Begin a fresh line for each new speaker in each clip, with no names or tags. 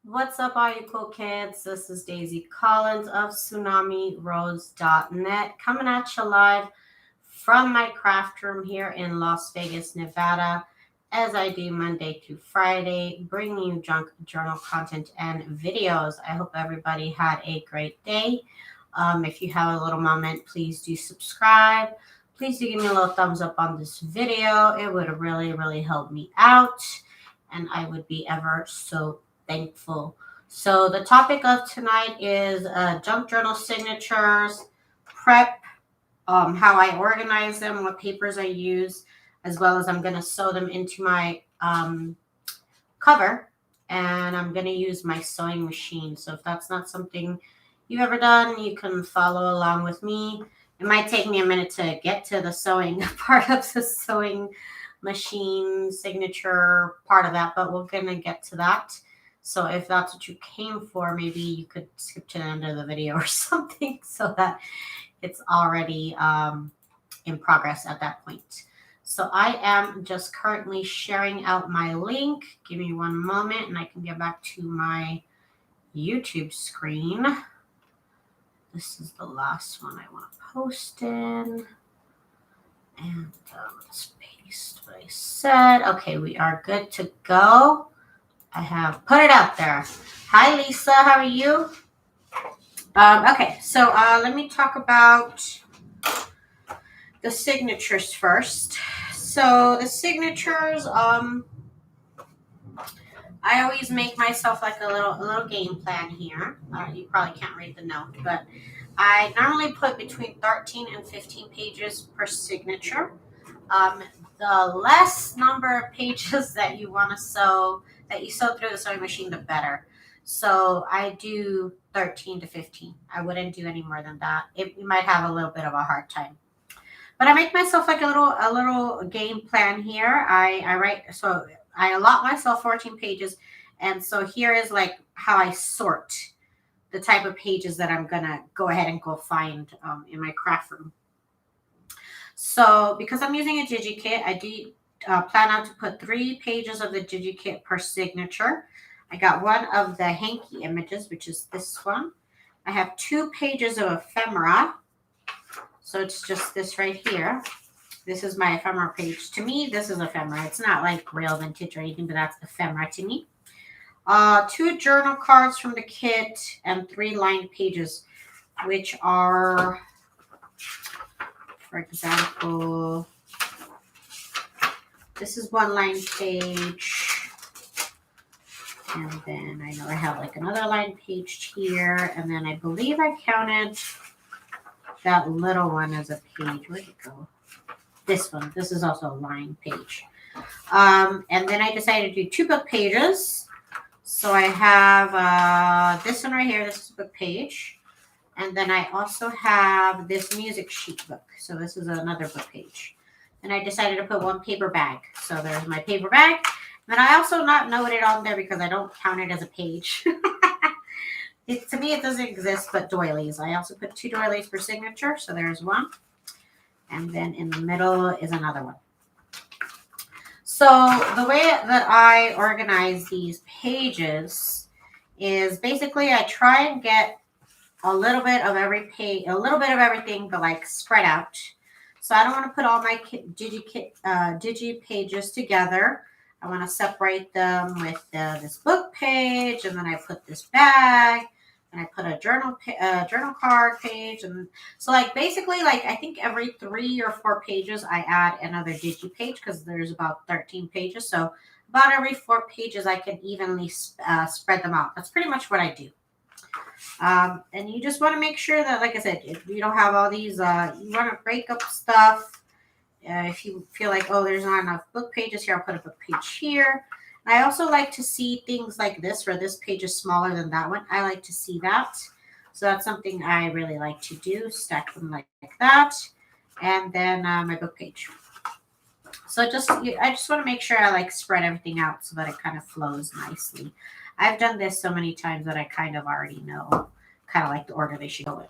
What's up, all you cool kids? This is Daisy Collins of TsunamiRose.net coming at you live from my craft room here in Las Vegas, Nevada, as I do Monday through Friday, bringing you junk journal content and videos. I hope everybody had a great day. If you have a little moment, please do subscribe. Please do give me a little thumbs up on this video. It would really help me out, and I would be ever so thankful. So the topic of tonight is junk journal signatures, prep, how I organize them, what papers I use, as well as I'm going to sew them into my cover, and I'm going to use my sewing machine. So if that's not something you've ever done, you can follow along with me. It might take me a minute to get to the sewing part of the sewing machine signature part of that, but we're going to get to that. So if that's what you came for, maybe you could skip to the end of the video or something so that it's already in progress at that point. So I am just currently sharing out my link. Give me one moment and I can get back to my YouTube screen. This is the last one I want to post in. And let's paste what I said. Okay, we are good to go. I have put it out there. Hi, Lisa. How are you? Okay, so let me talk about the signatures first. So the signatures, I always make myself like a little game plan here. You probably can't read the note, but I normally put between 13 and 15 pages per signature. The less number of pages that you want to sew, that you sew through the sewing machine, the better. So I do 13 to 15. I wouldn't do any more than that. You might have a little bit of a hard time. But I make myself like a little game plan here. I write, so I allot myself 14 pages, and so here is like how I sort the type of pages that I'm gonna go ahead and go find in my craft room. So because I'm using a DigiKit, I do plan out to put 3 pages of the DigiKit per signature. I got one of the hanky images, which is this one. I have 2 pages of ephemera. So it's just this right here. This is my ephemera page. To me, this is ephemera. It's not like real vintage or anything, but that's ephemera to me. 2 journal cards from the kit and 3 lined pages, which are, for example, this is 1 lined page. And then I know I have like another lined page here. And then I believe I counted that little one as a page. Where'd it go? This one. This is also a lined page. And then I decided to do 2 book pages. So I have this one right here. This is a book page. And then I also have this music sheet book. So this is another book page. And I decided to put 1 paper bag. So there's my paper bag. And I also not noted on there because I don't count it as a page. To me, it doesn't exist, but doilies. I also put 2 doilies per signature. So there's 1. And then in the middle is another one. So the way that I organize these pages is basically I try and get a little bit of every page, a little bit of everything, but like spread out. So I don't want to put all my digi pages together. I want to separate them with this book page, and then I put this bag, and I put a journal card page, and so like basically like I think every 3 or 4 pages I add another digi page because there's about 13 pages. So about every 4 pages I can evenly spread them out. That's pretty much what I do. And you just want to make sure that, like I said, if you don't have all these, you want to break up stuff. If you feel like, oh, there's not enough book pages here, I'll put a book page here. And I also like to see things like this, where this page is smaller than that one. I like to see that. So that's something I really like to do, stack them like that. And then my book page. So I just want to make sure I like spread everything out so that it kind of flows nicely. I've done this so many times that I kind of already know kind of like the order they should go in.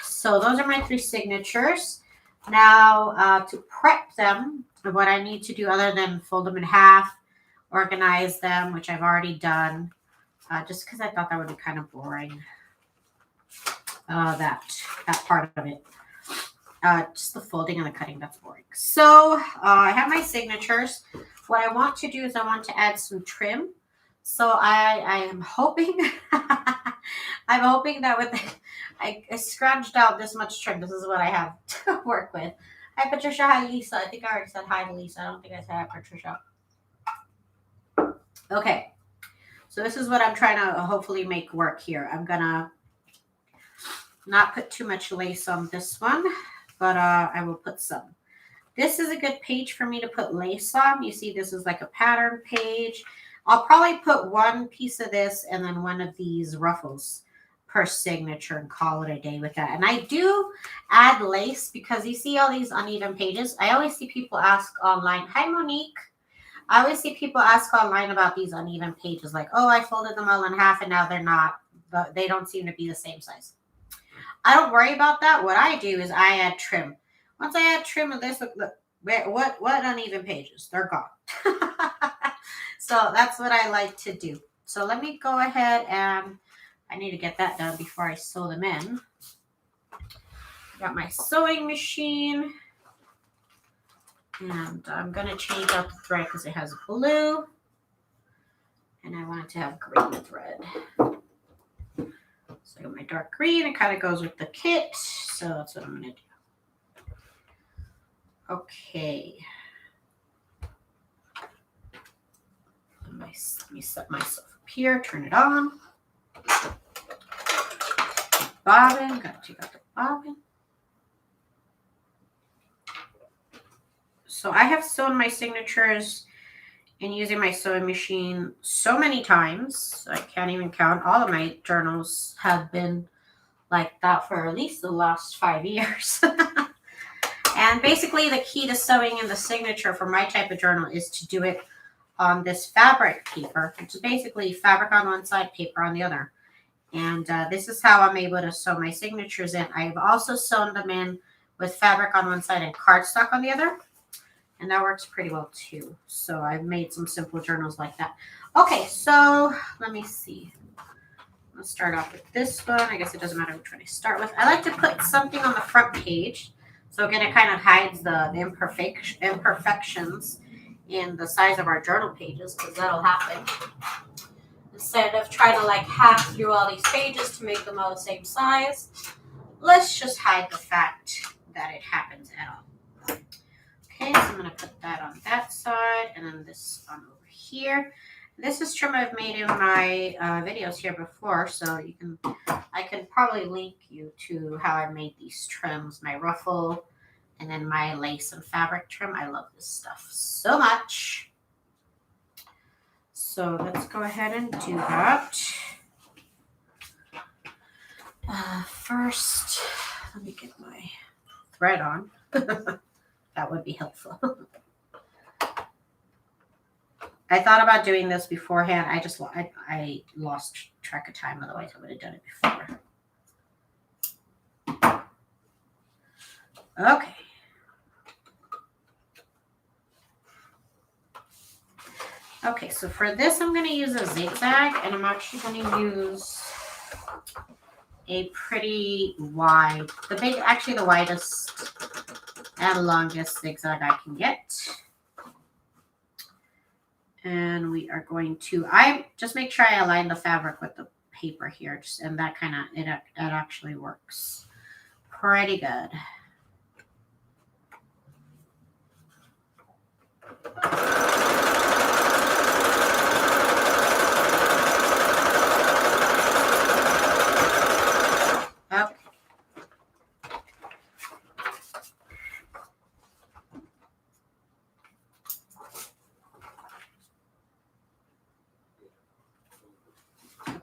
So those are my 3 signatures. Now to prep them, what I need to do other than fold them in half, organize them, which I've already done, just because I thought that would be kind of boring. That part of it. Just the folding and the cutting, that's boring. So I have my signatures. What I want to do is I want to add some trim. So I am hoping, I'm hoping that with, I scrounged out this much trim. This is what I have to work with. Hi, Patricia. Hi, Lisa. I think I already said hi to Lisa. I don't think I said hi, Patricia. Okay. So this is what I'm trying to hopefully make work here. I'm going to not put too much lace on this one, but I will put some. This is a good page for me to put lace on. You see, this is like a pattern page. I'll probably put one piece of this and then one of these ruffles per signature and call it a day with that. And I do add lace because you see all these uneven pages. I always see people ask online, hi, Monique. I always see people ask online about these uneven pages like, oh, I folded them all in half and now they're not, they don't seem to be the same size. I don't worry about that. What I do is I add trim. Once I add trim of this, look, what uneven pages? They're gone. So that's what I like to do. So let me go ahead and I need to get that done before I sew them in. Got my sewing machine. And I'm going to change out the thread because it has blue. And I want it to have green thread. So I got my dark green. It kind of goes with the kit. So that's what I'm going to do. Okay. Let me set myself up here. Turn it on. Bobbin. Got to take out the bobbin. So I have sewn my signatures and using my sewing machine so many times, I can't even count. All of my journals have been like that for at least the last 5 years. And basically the key to sewing in the signature for my type of journal is to do it on this fabric paper, which is basically fabric on one side, paper on the other. And this is how I'm able to sew my signatures in. I've also sewn them in with fabric on one side and cardstock on the other. And that works pretty well too. So I've made some simple journals like that. Okay, so let me see. Let's start off with this one. I guess it doesn't matter which one I start with. I like to put something on the front page. So again, it kind of hides the imperfections in the size of our journal pages because that'll happen. Instead of trying to like hack through all these pages to make them all the same size, let's just hide the fact that it happens at all. Okay, so I'm going to put that on that side and then this on over here. This is trim I've made in my videos here before, so I can probably link you to how I made these trims, my ruffle and then my lace and fabric trim. I love this stuff so much. So let's go ahead and do that. First, let me get my thread on. That would be helpful. I thought about doing this beforehand. I lost track of time. Otherwise, I would have done it before. Okay. Okay, so for this, I'm going to use a zigzag, and I'm actually going to use a pretty wide, actually the widest and longest zigzag I can get. And we are going to, I just make sure I align the fabric with the paper here, and that kind of, it actually works pretty good. Okay.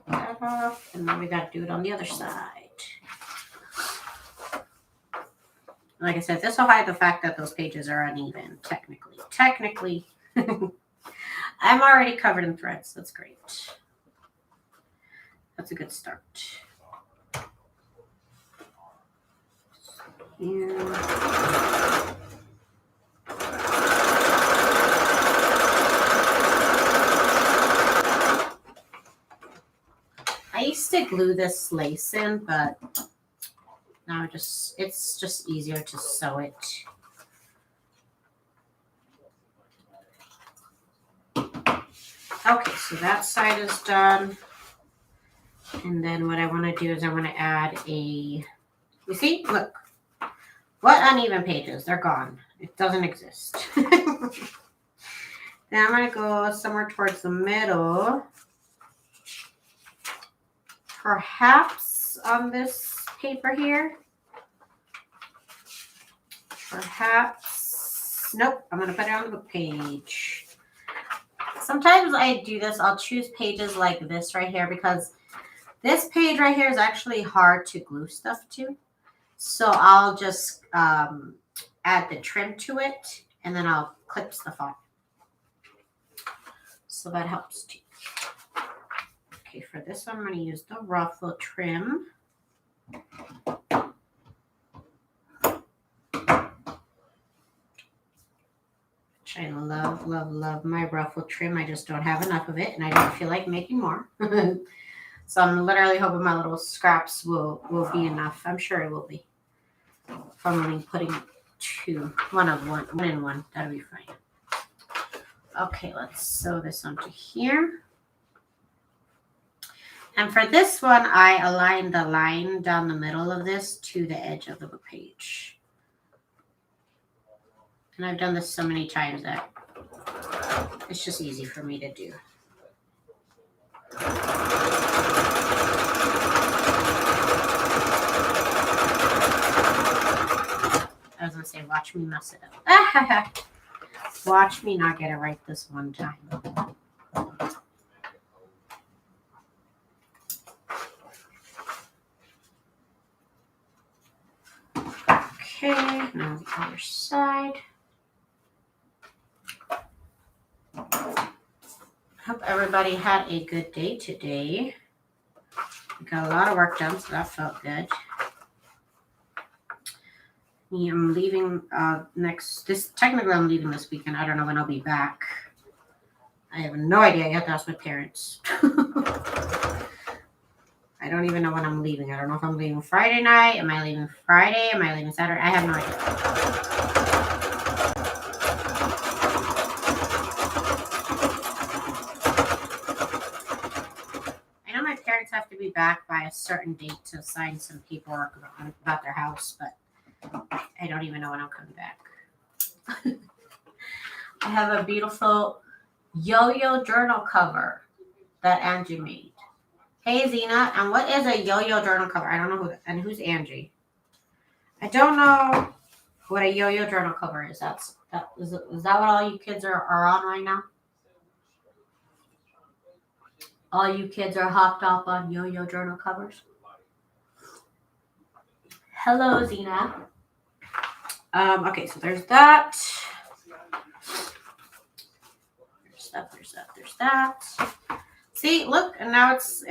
That off, and then we got to do it on the other side. Like I said, this will hide the fact that those pages are uneven, technically. I'm already covered in threads. That's great. That's a good start. And I used to glue this lace in, but now it's just easier to sew it. Okay, so that side is done. And then what I want to do is I want to add you see, look, what uneven pages? They're gone. It doesn't exist. Then I'm going to go somewhere towards the middle. Perhaps on this paper here. Perhaps. Nope, I'm going to put it on the book page. Sometimes I do this. I'll choose pages like this right here because this page right here is actually hard to glue stuff to. So I'll just add the trim to it and then I'll clip stuff on. So that helps too. Okay, for this one, I'm going to use the ruffle trim. Which I love, love, love my ruffle trim. I just don't have enough of it and I don't feel like making more. So I'm literally hoping my little scraps will be enough. I'm sure it will be. If I'm only putting one in one, that'll be fine. Okay, let's sew this onto here. And for this one, I aligned the line down the middle of this to the edge of the book page. And I've done this so many times that it's just easy for me to do. I was going to say, watch me mess it up. Watch me not get it right this one time. Okay, now the other side. Hope everybody had a good day today. We got a lot of work done, so that felt good. I'm leaving technically I'm leaving this weekend. I don't know when I'll be back. I have no idea. I have to ask my parents. I don't even know when I'm leaving. I don't know if I'm leaving Friday night. Am I leaving Friday? Am I leaving Saturday? I have no idea. I know my parents have to be back by a certain date to sign some paperwork about their house, but I don't even know when I'm coming back. I have a beautiful yo-yo journal cover that Angie made. Hey, Zena, and what is a yo-yo journal cover? I don't know who's Angie. I don't know what a yo-yo journal cover is. Is that what all you kids are on right now? All you kids are hopped up on yo-yo journal covers? Hello, Zena. Okay, so there's that. There's that. See, look, and now it's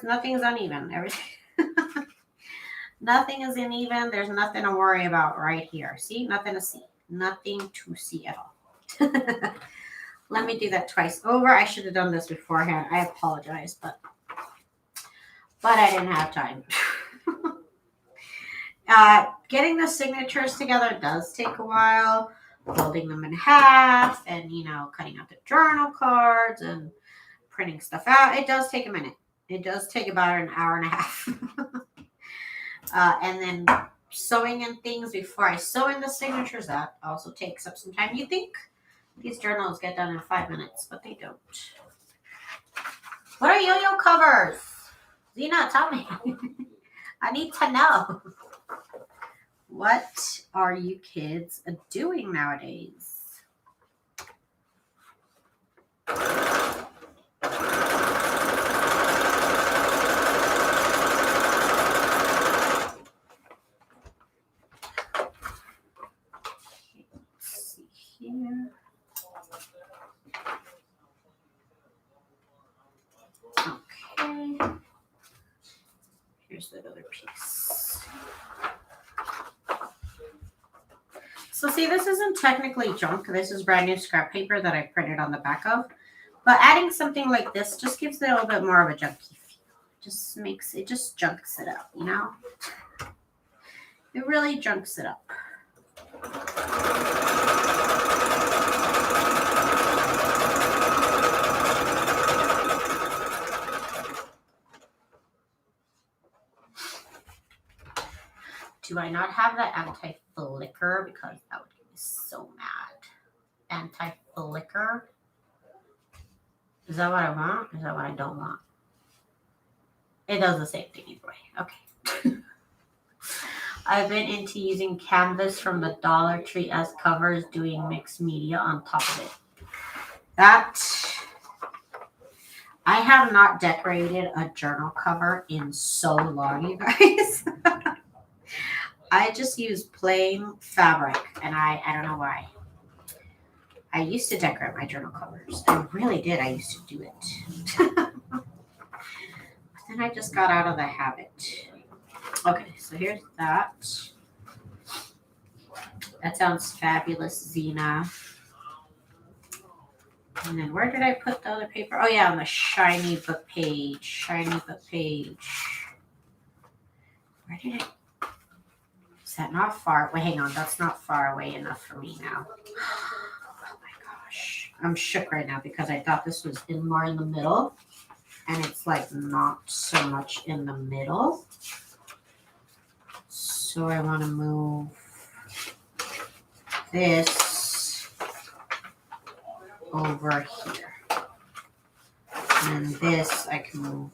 nothing's uneven. Everything nothing is uneven. There's nothing to worry about right here. See, nothing to see. Nothing to see at all. Let me do that twice over. I should have done this beforehand. I apologize, but I didn't have time. Getting the signatures together does take a while. Folding them in half and, cutting out the journal cards and printing stuff out. It does take a minute. It does take about an hour and a half. And then sewing in things before I sew in the signatures, that also takes up some time. You think these journals get done in 5 minutes, but they don't. What are yo-yo covers? Zena, tell me. I need to know. What are you kids doing nowadays? Let's see here. Okay. Here's that other piece. So see, this isn't technically junk. This is brand new scrap paper that I printed on the back of. But adding something like this just gives it a little bit more of a junky feel. Just makes it, just junks it up, you know? It really junks it up. Do I not have the anti-flicker? Because that would get me so mad. Anti-flicker? Is that what I want? Is that what I don't want? It does the same thing either way. Okay. I've been into using canvas from the Dollar Tree as covers, doing mixed media on top of it. That, I have not decorated a journal cover in so long, you guys. I just use plain fabric, and I don't know why. I used to decorate my journal covers. I really did. I used to do it. But then I just got out of the habit. Okay, so here's that. That sounds fabulous, Zena. And then where did I put the other paper? Oh, yeah, on the shiny book page. Shiny book page. Where did it? Is that not far? Wait, hang on. That's not far away enough for me now. Oh, my gosh. I'm shook right now because I thought this was more in the middle. And it's like not so much in the middle. So I want to move this over here. And this I can move.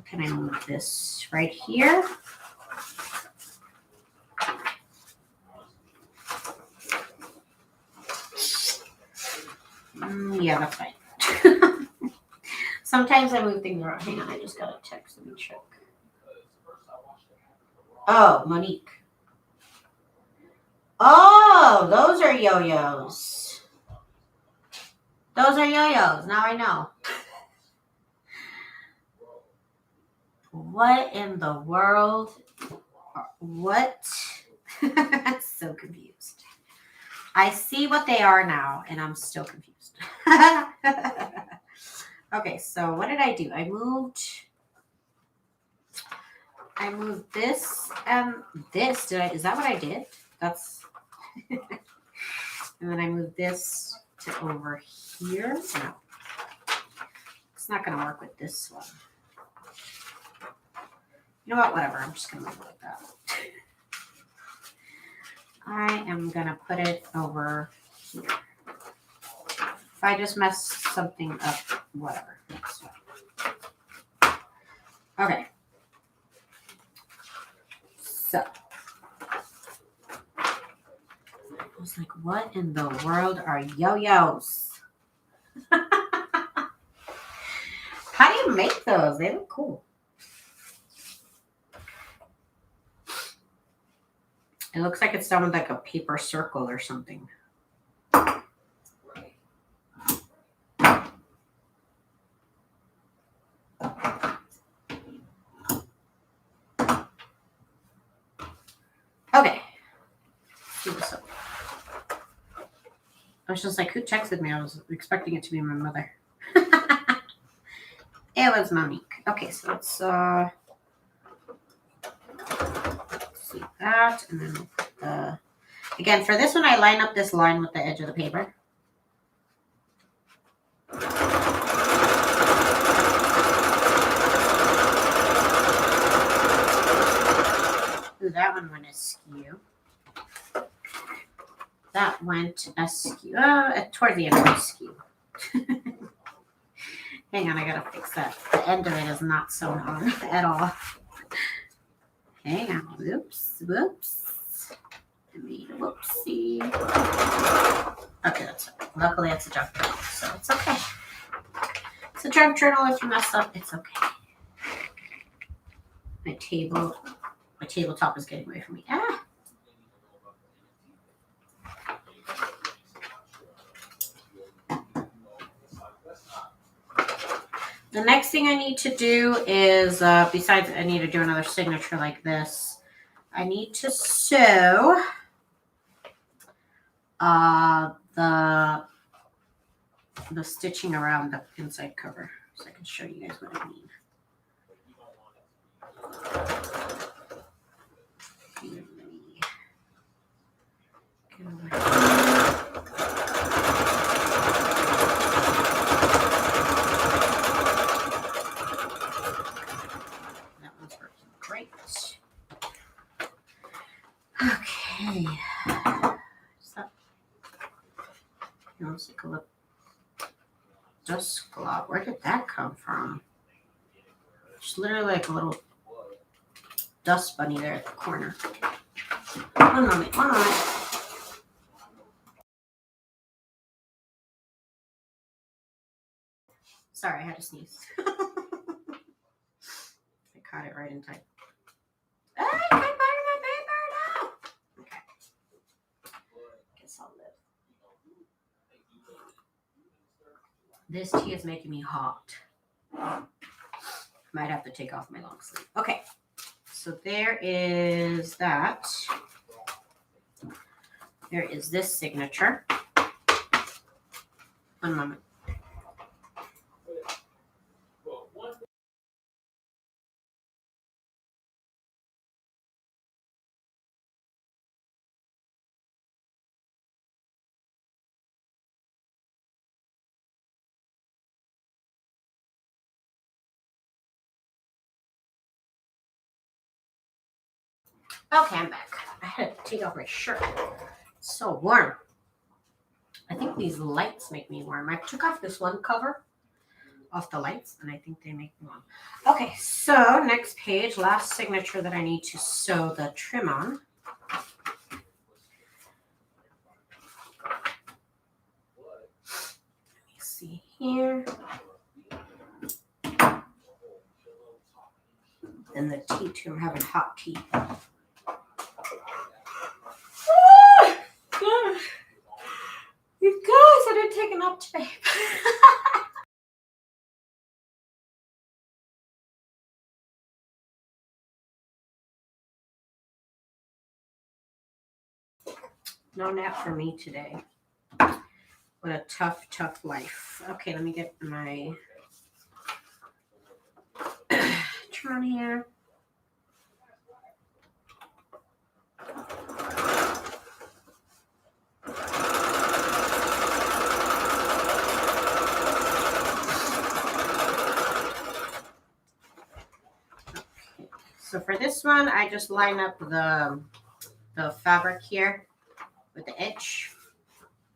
Can I move this right here? Yeah, that's fine. Sometimes I move things around. Hang on, I just got a text. Let me check. Oh, Monique. Oh, those are yo-yos. Those are yo-yos. Now I know. What in the world? What? I'm so confused. I see what they are now, and I'm still confused. Okay, so what did I do? I moved this and this. Is that what I did? That's and then I moved this to over here. No. It's not gonna work with this one. You know what? Whatever. I'm just gonna move it like that. I am gonna put it over here. If I just mess something up, whatever. Okay. So I was like, what in the world are yo-yos? How do you make those? They look cool. It looks like it's done with like a paper circle or something. Okay. I was just like, who texted me? I was expecting it to be my mother. It was Monique. Okay, so let's see that, and then we'll put the. Again, for this one, I line up this line with the edge of the paper. Ooh, that one went askew. That went askew. Toward the end of askew. Hang on, I gotta fix that. The end of it is not sewn on at all. Hang on. Whoops. I made a whoopsie. Okay, that's fine. Luckily, it's a junk journal, so it's okay. It's a junk journal. If you mess up, it's okay. My tabletop is getting away from me. Ah! The next thing I need to do is, besides I need to do another signature like this, I need to sew the stitching around the inside cover. so I can show you guys what I mean. That one's working great. Okay. So, it looks like a little dust glob. Where did that come from? It's literally like a little dust bunny there at the corner. One moment, one moment. Sorry, I had to sneeze. I caught it right in time. Hey, I burned my paper now. Okay. Guess I'll live. This tea is making me hot. Might have to take off my long sleeve. Okay. So there is that. There is this signature. One moment. Okay, I'm back. I had to take off my shirt. It's so warm. I think these lights make me warm. I took off this one cover off the lights, and I think they make me warm. Okay, so next page, last signature that I need to sew the trim on. Let me see here. And the tea too. I'm having hot tea. You guys, I didn't take an up today. No nap for me today. What a tough, tough life. Okay, let me get my trim on here. So for this one, I just line up the fabric here with the edge,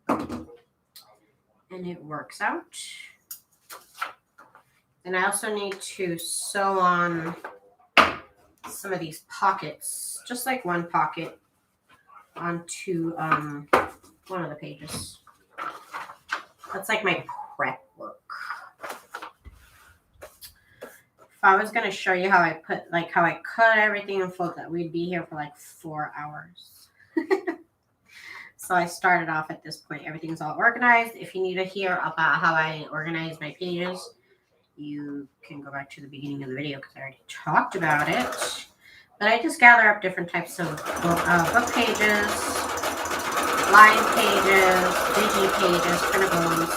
and it works out. And I also need to sew on some of these pockets, just like one pocket, onto one of the pages. That's like my prep work. If I was going to show you how I cut everything and fold that, we'd be here for like 4 hours. So I started off at this point. Everything's all organized. If you need to hear about how I organize my pages, you can go back to the beginning of the video because I already talked about it. But I just gather up different types of book pages, line pages, digi pages, printables,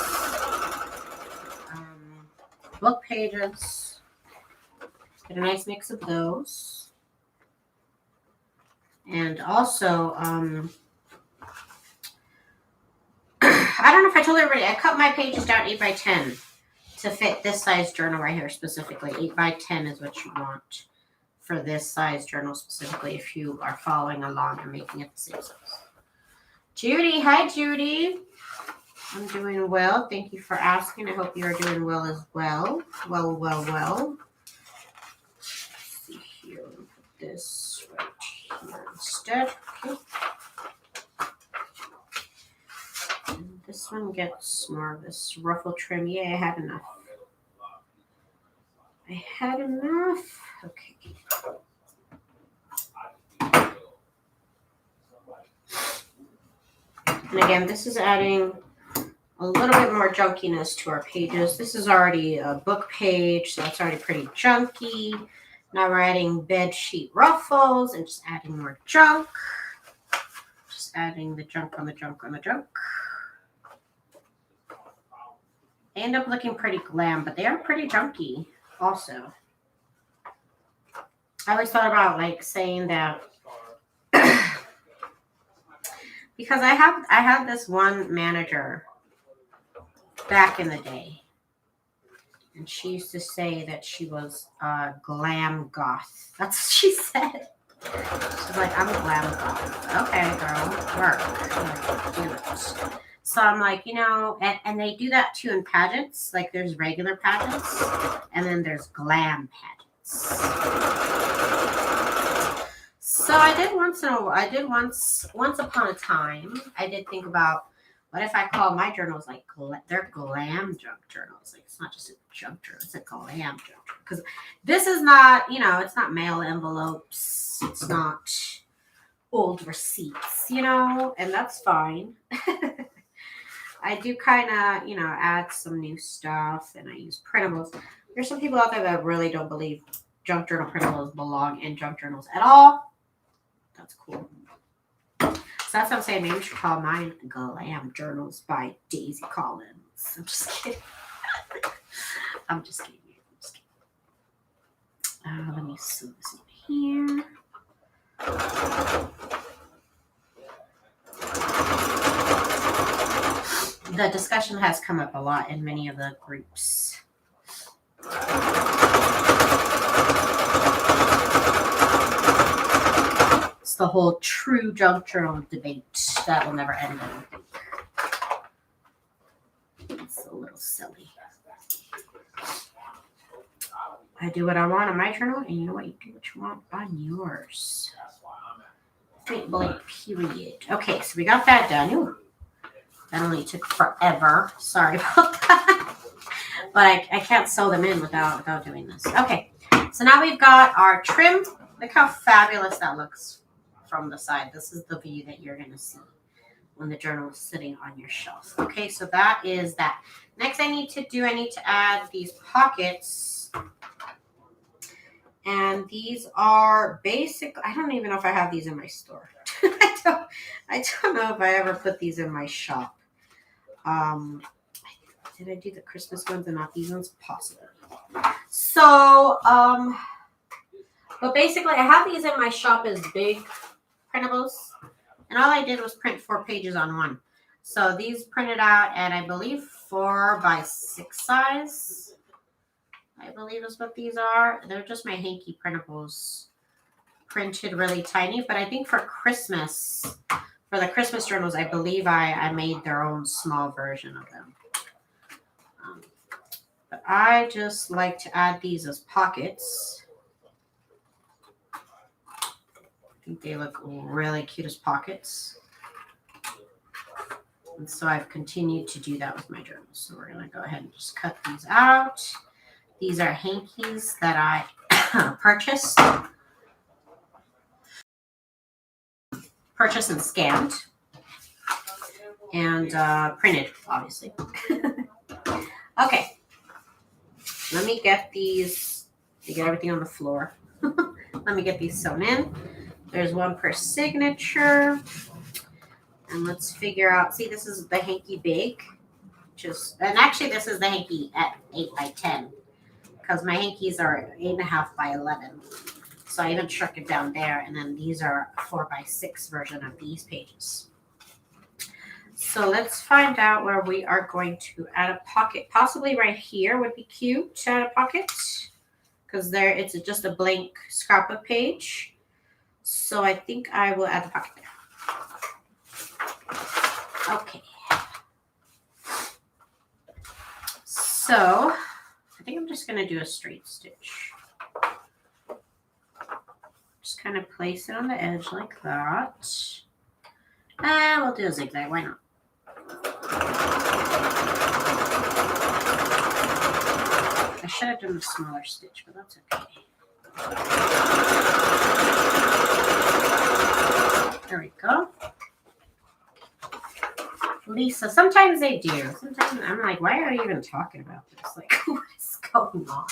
book pages. Get a nice mix of those. And also, I don't know if I told everybody, I cut my pages down 8 by 10 to fit this size journal right here specifically. 8 by 10 is what you want for this size journal specifically if you are following along and making it the same size. Judy, hi Judy. I'm doing well. Thank you for asking. I hope you are doing well as well. Well. Let's see here. Let me put this right here instead. Okay. And this one gets more of this ruffle trim. Yeah, I had enough. Okay. And again, this is adding a little bit more junkiness to our pages. This is already a book page, so that's already pretty junky. Now we're adding bed sheet ruffles and just adding more junk. Just adding the junk on the junk on the junk. They end up looking pretty glam, but they are pretty junky also. I always thought about like saying that because I had this one manager back in the day, and she used to say that she was a glam goth. That's what she said. She's like, I'm a glam goth. Okay, girl, work. Do it. So I'm like, you know, and they do that too in pageants. Like there's regular pageants, and then there's glam pageants. So once upon a time, I did think about what if I call my journals like they're glam junk journals. Like it's not just a junk journal, it's a glam junk journal. Because this is not, you know, it's not mail envelopes. It's not old receipts, you know, and that's fine. I do kind of, you know, add some new stuff, and I use printables. There's some people out there that really don't believe junk journal printables belong in junk journals at all. That's cool. So that's what I'm saying. Maybe we should call mine Glam Journals by Daisy Collins. I'm just kidding. I'm just kidding. Let me sew this in here. The discussion has come up a lot in many of the groups. It's the whole true junk journal debate that will never end, I don't think. It's a little silly. I do what I want on my journal, and you know what? You do what you want on yours. Point blank, period. Okay, so we got that done. Ooh, that only took forever. Sorry about that. But I can't sew them in without doing this. Okay, so now we've got our trim. Look how fabulous that looks from the side. This is the view that you're going to see when the journal is sitting on your shelf. Okay, so that is that. Next I need to add these pockets. And these are basic. I don't even know if I have these in my store. I don't know if I ever put these in my shop. Did I do the Christmas ones and not these ones? Possibly. So, but basically I have these in my shop as big printables. And all I did was print 4 pages on one. So these printed out at, I believe, 4x6 size. I believe is what these are. They're just my hanky printables. Printed really tiny. But I think for Christmas, for the Christmas journals, I believe I made their own small version of them. But I just like to add these as pockets. I think they look really cute as pockets. And so I've continued to do that with my journals. So we're going to go ahead and just cut these out. These are hankies that I purchased and scanned and printed, obviously. Okay. Let me get these, to get everything on the floor. Let me get these sewn in. There's one per signature. And let's figure out, see, this is the hanky big. And actually this is the hanky at 8x10. Because my hankies are 8.5 by 11. So I even shrunk it down there. And then these are a 4x6 version of these pages. So let's find out where we are going to add a pocket. Possibly right here would be cute to add a pocket. Because there it's just a blank scrapbook page. So I think I will add the pocket there. Okay. So I think I'm just going to do a straight stitch. Just kind of place it on the edge like that. And we'll do a zigzag. Why not? I should have done a smaller stitch, but that's okay. There we go. Lisa, sometimes they do. Sometimes I'm like, why are you even talking about this? Like, what is going on?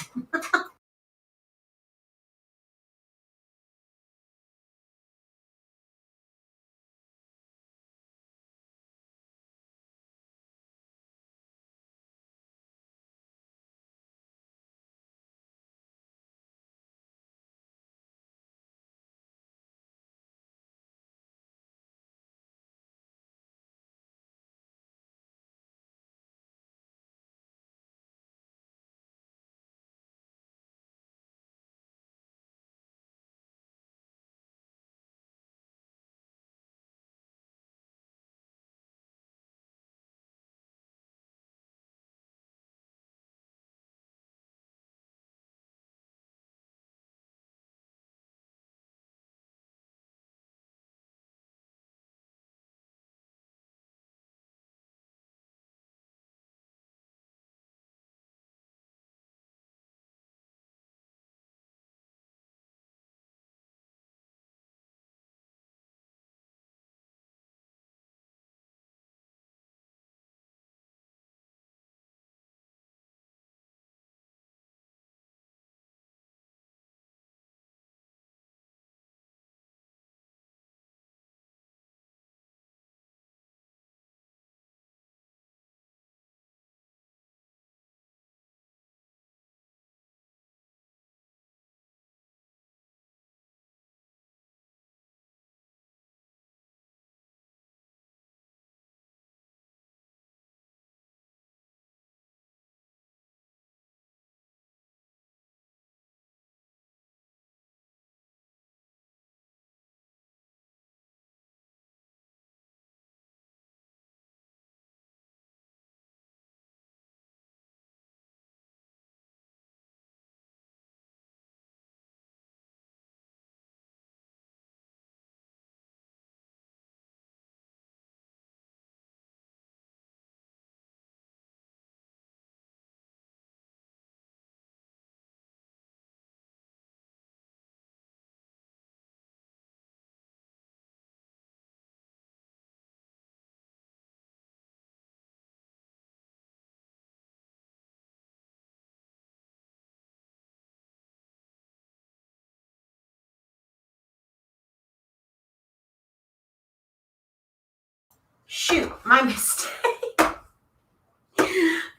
Shoot, my mistake.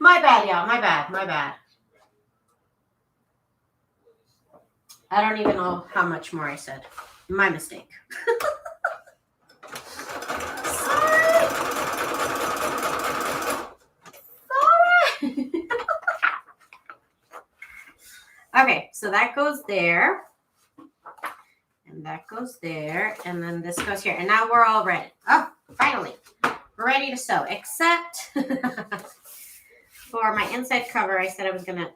My bad, y'all. My bad. I don't even know how much more I said. My mistake. Sorry. Okay, so that goes there. And that goes there. And then this goes here. And now we're all ready. Oh, finally. We're ready to sew. Except for my inside cover, I said I was going to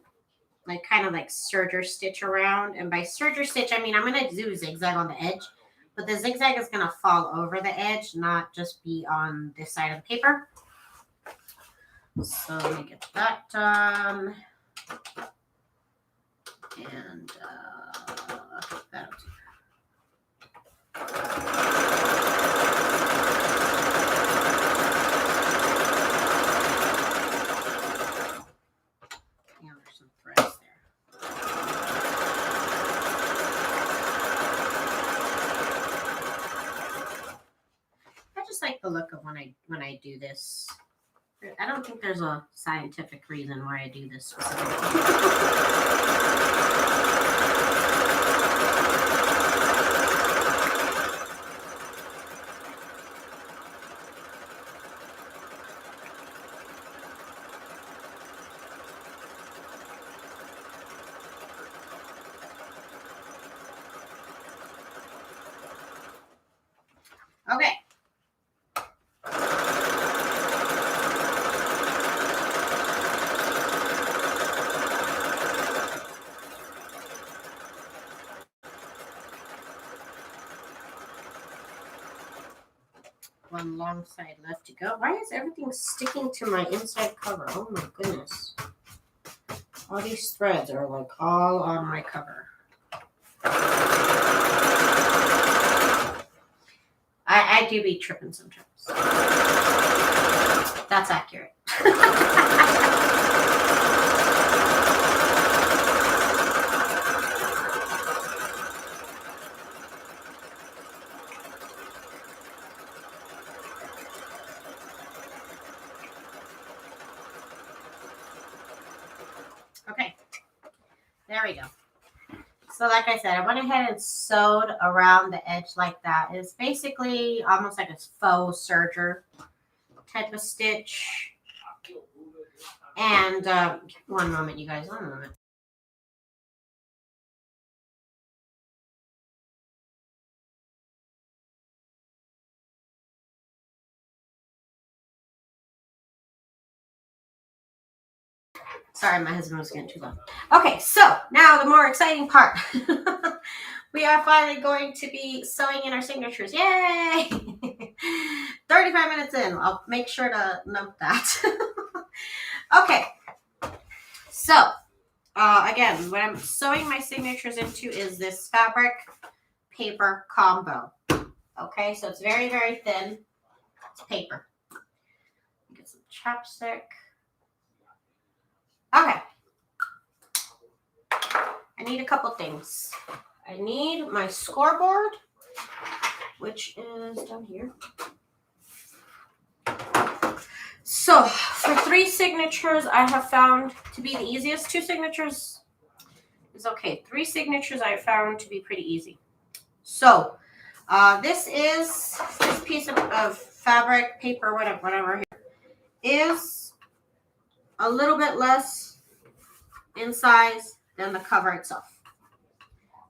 kind of serger stitch around. And by serger stitch, I mean I'm going to do zigzag on the edge. But the zigzag is going to fall over the edge, not just be on this side of the paper. So let me get that done. And that'll do. Yeah, there's some threads there. I just like the look of when I do this. I don't think there's a scientific reason why I do this specifically. Okay. One long side left to go. Why is everything sticking to my inside cover? Oh my goodness. All these threads are all on my cover. I do be tripping sometimes. That's accurate. Okay, there we go. So like I said, I went ahead and sewed around the edge like that. It's basically almost like a faux serger type of stitch. And one moment, you guys, one moment. Sorry, my husband was getting too loud. Okay, so now the more exciting part. We are finally going to be sewing in our signatures. Yay! 35 minutes in. I'll make sure to note that. Okay. So, again, what I'm sewing my signatures into is this fabric paper combo. Okay, so it's very, very thin. It's paper. Get some chapstick. Okay. I need a couple things. I need my scoreboard, which is down here. So for 3 signatures, I have found to be the easiest. 2 signatures is okay. 3 signatures I found to be pretty easy. So this piece of fabric, paper, whatever here, is a little bit less in size than the cover itself.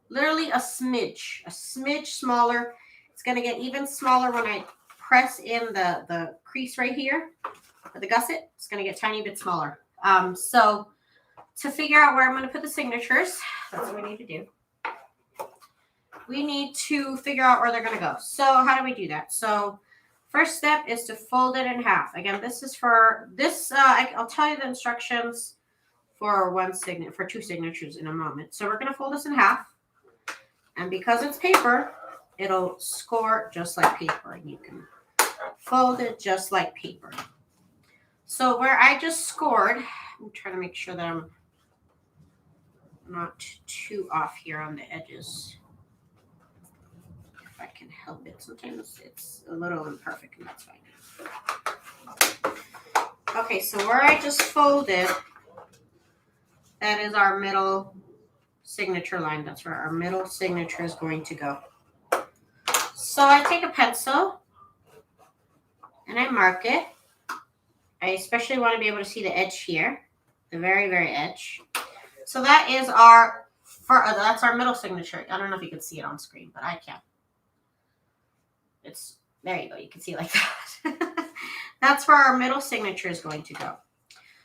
Literally a smidge smaller. It's going to get even smaller when I press in the crease right here for the gusset. It's going to get a tiny bit smaller. So to figure out where I'm going to put the signatures, that's what we need to do. We need to figure out where they're going to go. So how do we do that? So first step is to fold it in half. Again, this is for this. I'll tell you the instructions for 2 signatures in a moment. So we're going to fold this in half. And because it's paper, it'll score just like paper. And you can fold it just like paper. So where I just scored, I'm trying to make sure that I'm not too off here on the edges. If I can help it. Sometimes it's a little imperfect, and that's fine. Okay, so where I just folded, that is our middle signature line. That's where our middle signature is going to go. So I take a pencil and I mark it. I especially want to be able to see the edge here, the very, very edge. So that is that's our middle signature. I don't know if you can see it on screen, but I can. There you go. You can see it like that. That's where our middle signature is going to go.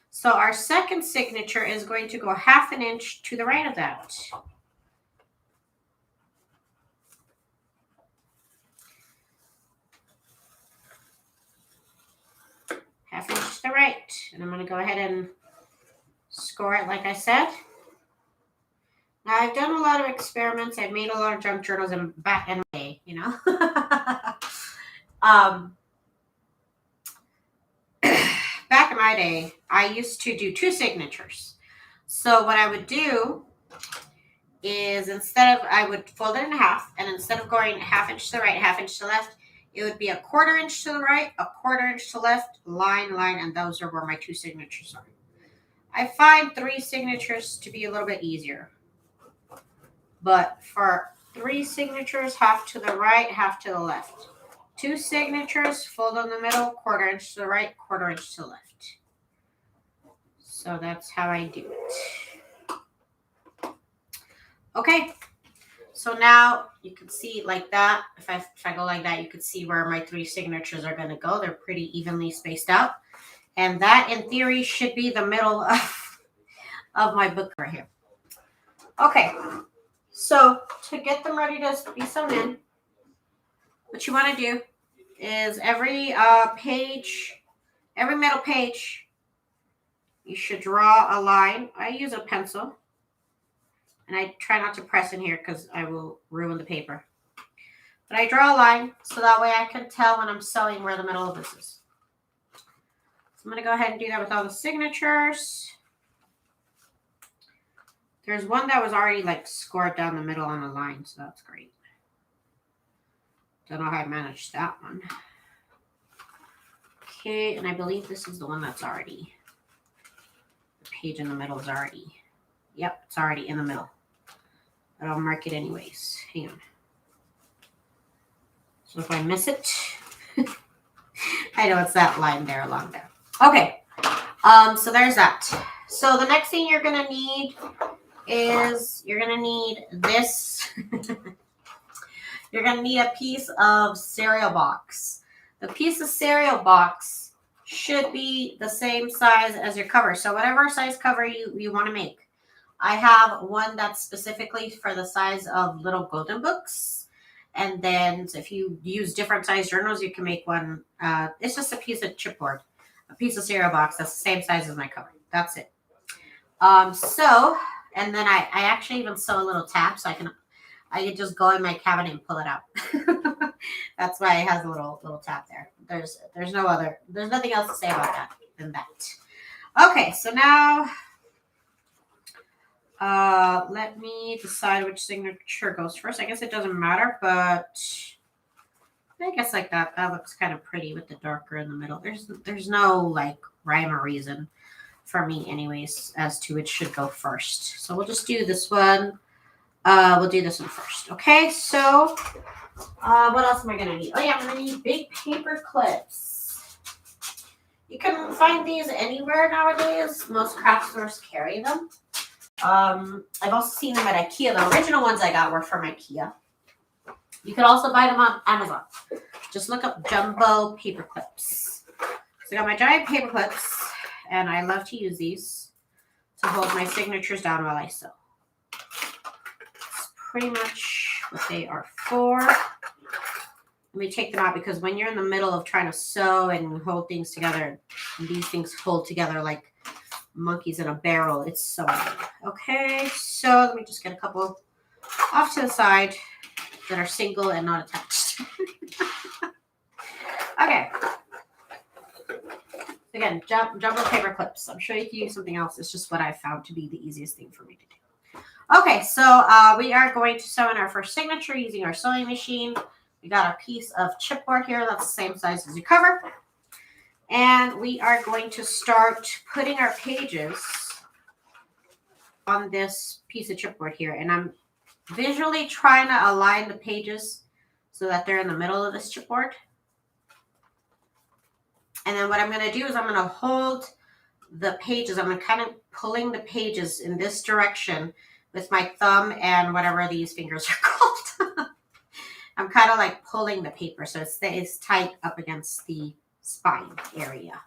So our second signature is going to go 1/2 inch to the right of that. Half inch to the right. And I'm going to go ahead and score it like I said. Now, I've done a lot of experiments. I've made a lot of junk journals back in the day, you know. Back in my day, I used to do 2 signatures. So what I would do is I would fold it in half, and instead of going 1/2 inch to the right, 1/2 inch to the left, it would be 1/4 inch to the right, 1/4 inch to the left, line, and those are where my 2 signatures are. I find 3 signatures to be a little bit easier. But for 3 signatures, 1/2 to the right, 1/2 to the left. 2 signatures, fold in the middle, 1/4 inch to the right, 1/4 inch to the left. So that's how I do it. Okay. So now you can see like that. If I go like that, you can see where my 3 signatures are going to go. They're pretty evenly spaced out. And that, in theory, should be the middle of my book right here. Okay. So to get them ready to be sewn in, what you want to do is every middle page, you should draw a line. I use a pencil, and I try not to press in here because I will ruin the paper. But I draw a line so that way I can tell when I'm sewing where the middle of this is. So I'm going to go ahead and do that with all the signatures. There's one that was already like scored down the middle on the line, so that's great. Don't know how I managed that one. Okay, and I believe this is the one that's already, the page in the middle is already, yep, it's already in the middle. But I'll mark it anyways. Hang on. So if I miss it, I know it's that line there along there. Okay, so there's that. So the next thing you're going to need is you're going to need this. You're going to need a piece of cereal box. The piece of cereal box should be the same size as your cover. So whatever size cover you want to make. I have one that's specifically for the size of little golden books. And then if you use different size journals, you can make one. It's just a piece of chipboard, a piece of cereal box that's the same size as my cover. That's it. And then I actually even sew a little tab so I can just go in my cabinet and pull it out. That's why it has a little tab there. There's nothing else to say about that than that. Okay, so now let me decide which signature goes first. I guess it doesn't matter, but I guess like that looks kind of pretty with the darker in the middle. There's no like rhyme or reason for me anyways as to which should go first. So we'll just do this one. We'll do this one first. Okay, so what else am I going to need? Oh yeah, I'm going to need big paper clips. You can find these anywhere nowadays. Most craft stores carry them. I've also seen them at IKEA. The original ones I got were from IKEA. You can also buy them on Amazon. Just look up jumbo paper clips. So I got my giant paper clips, and I love to use these to hold my signatures down while I sew. That's pretty much what they are for. Let me take them out because when you're in the middle of trying to sew and hold things together, these things hold together like monkeys in a barrel. It's so annoying. Okay, so let me just get a couple off to the side that are single and not attached. Okay. Again, jumbo paper clips. I'm sure you can use something else. It's just what I found to be the easiest thing for me to do. Okay, so we are going to sew in our first signature using our sewing machine. We got our piece of chipboard here. That's the same size as your cover. And we are going to start putting our pages on this piece of chipboard here. And I'm visually trying to align the pages so that they're in the middle of this chipboard. And then what I'm going to do is I'm going to hold the pages. I'm kind of pulling the pages in this direction with my thumb and whatever these fingers are called. I'm kind of like pulling the paper so it stays tight up against the spine area.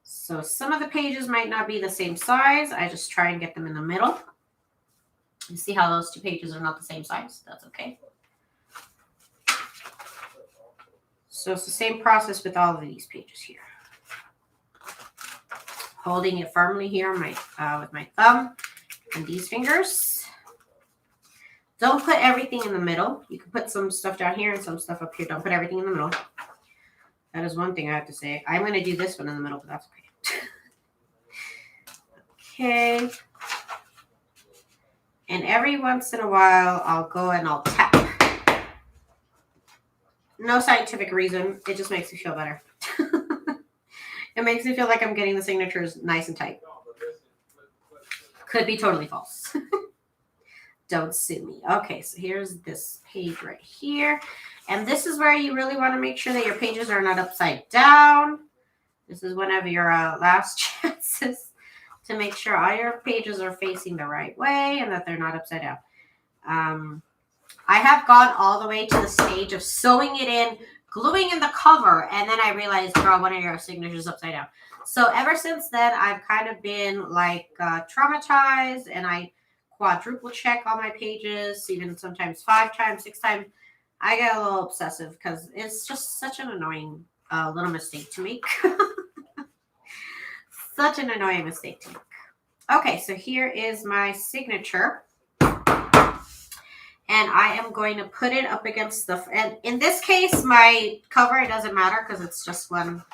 So some of the pages might not be the same size. I just try and get them in the middle. You see how those two pages are not the same size? That's okay. So it's the same process with all of these pages here. Holding it firmly here with my thumb and these fingers. Don't put everything in the middle. You can put some stuff down here and some stuff up here. Don't put everything in the middle. That is one thing I have to say. I'm going to do this one in the middle, but that's okay. Okay. And every once in a while, I'll go and I'll tap. No scientific reason. It just makes me feel better. It makes me feel like I'm getting the signatures nice and tight. Could be totally false. Don't sue me. Okay, so here's this page right here. And this is where you really want to make sure that your pages are not upside down. This is one of your last chances to make sure all your pages are facing the right way and that they're not upside down. I have gone all the way to the stage of sewing it in, gluing in the cover, and then I realized, girl, one of your signatures is upside down. So ever since then, I've kind of been like traumatized, and I quadruple check all my pages, even sometimes 5 times, 6 times. I get a little obsessive because it's just such an annoying little mistake to make. Such an annoying mistake to make. Okay, so here is my signature. And I am going to put it up against and in this case, my cover, it doesn't matter because it's just one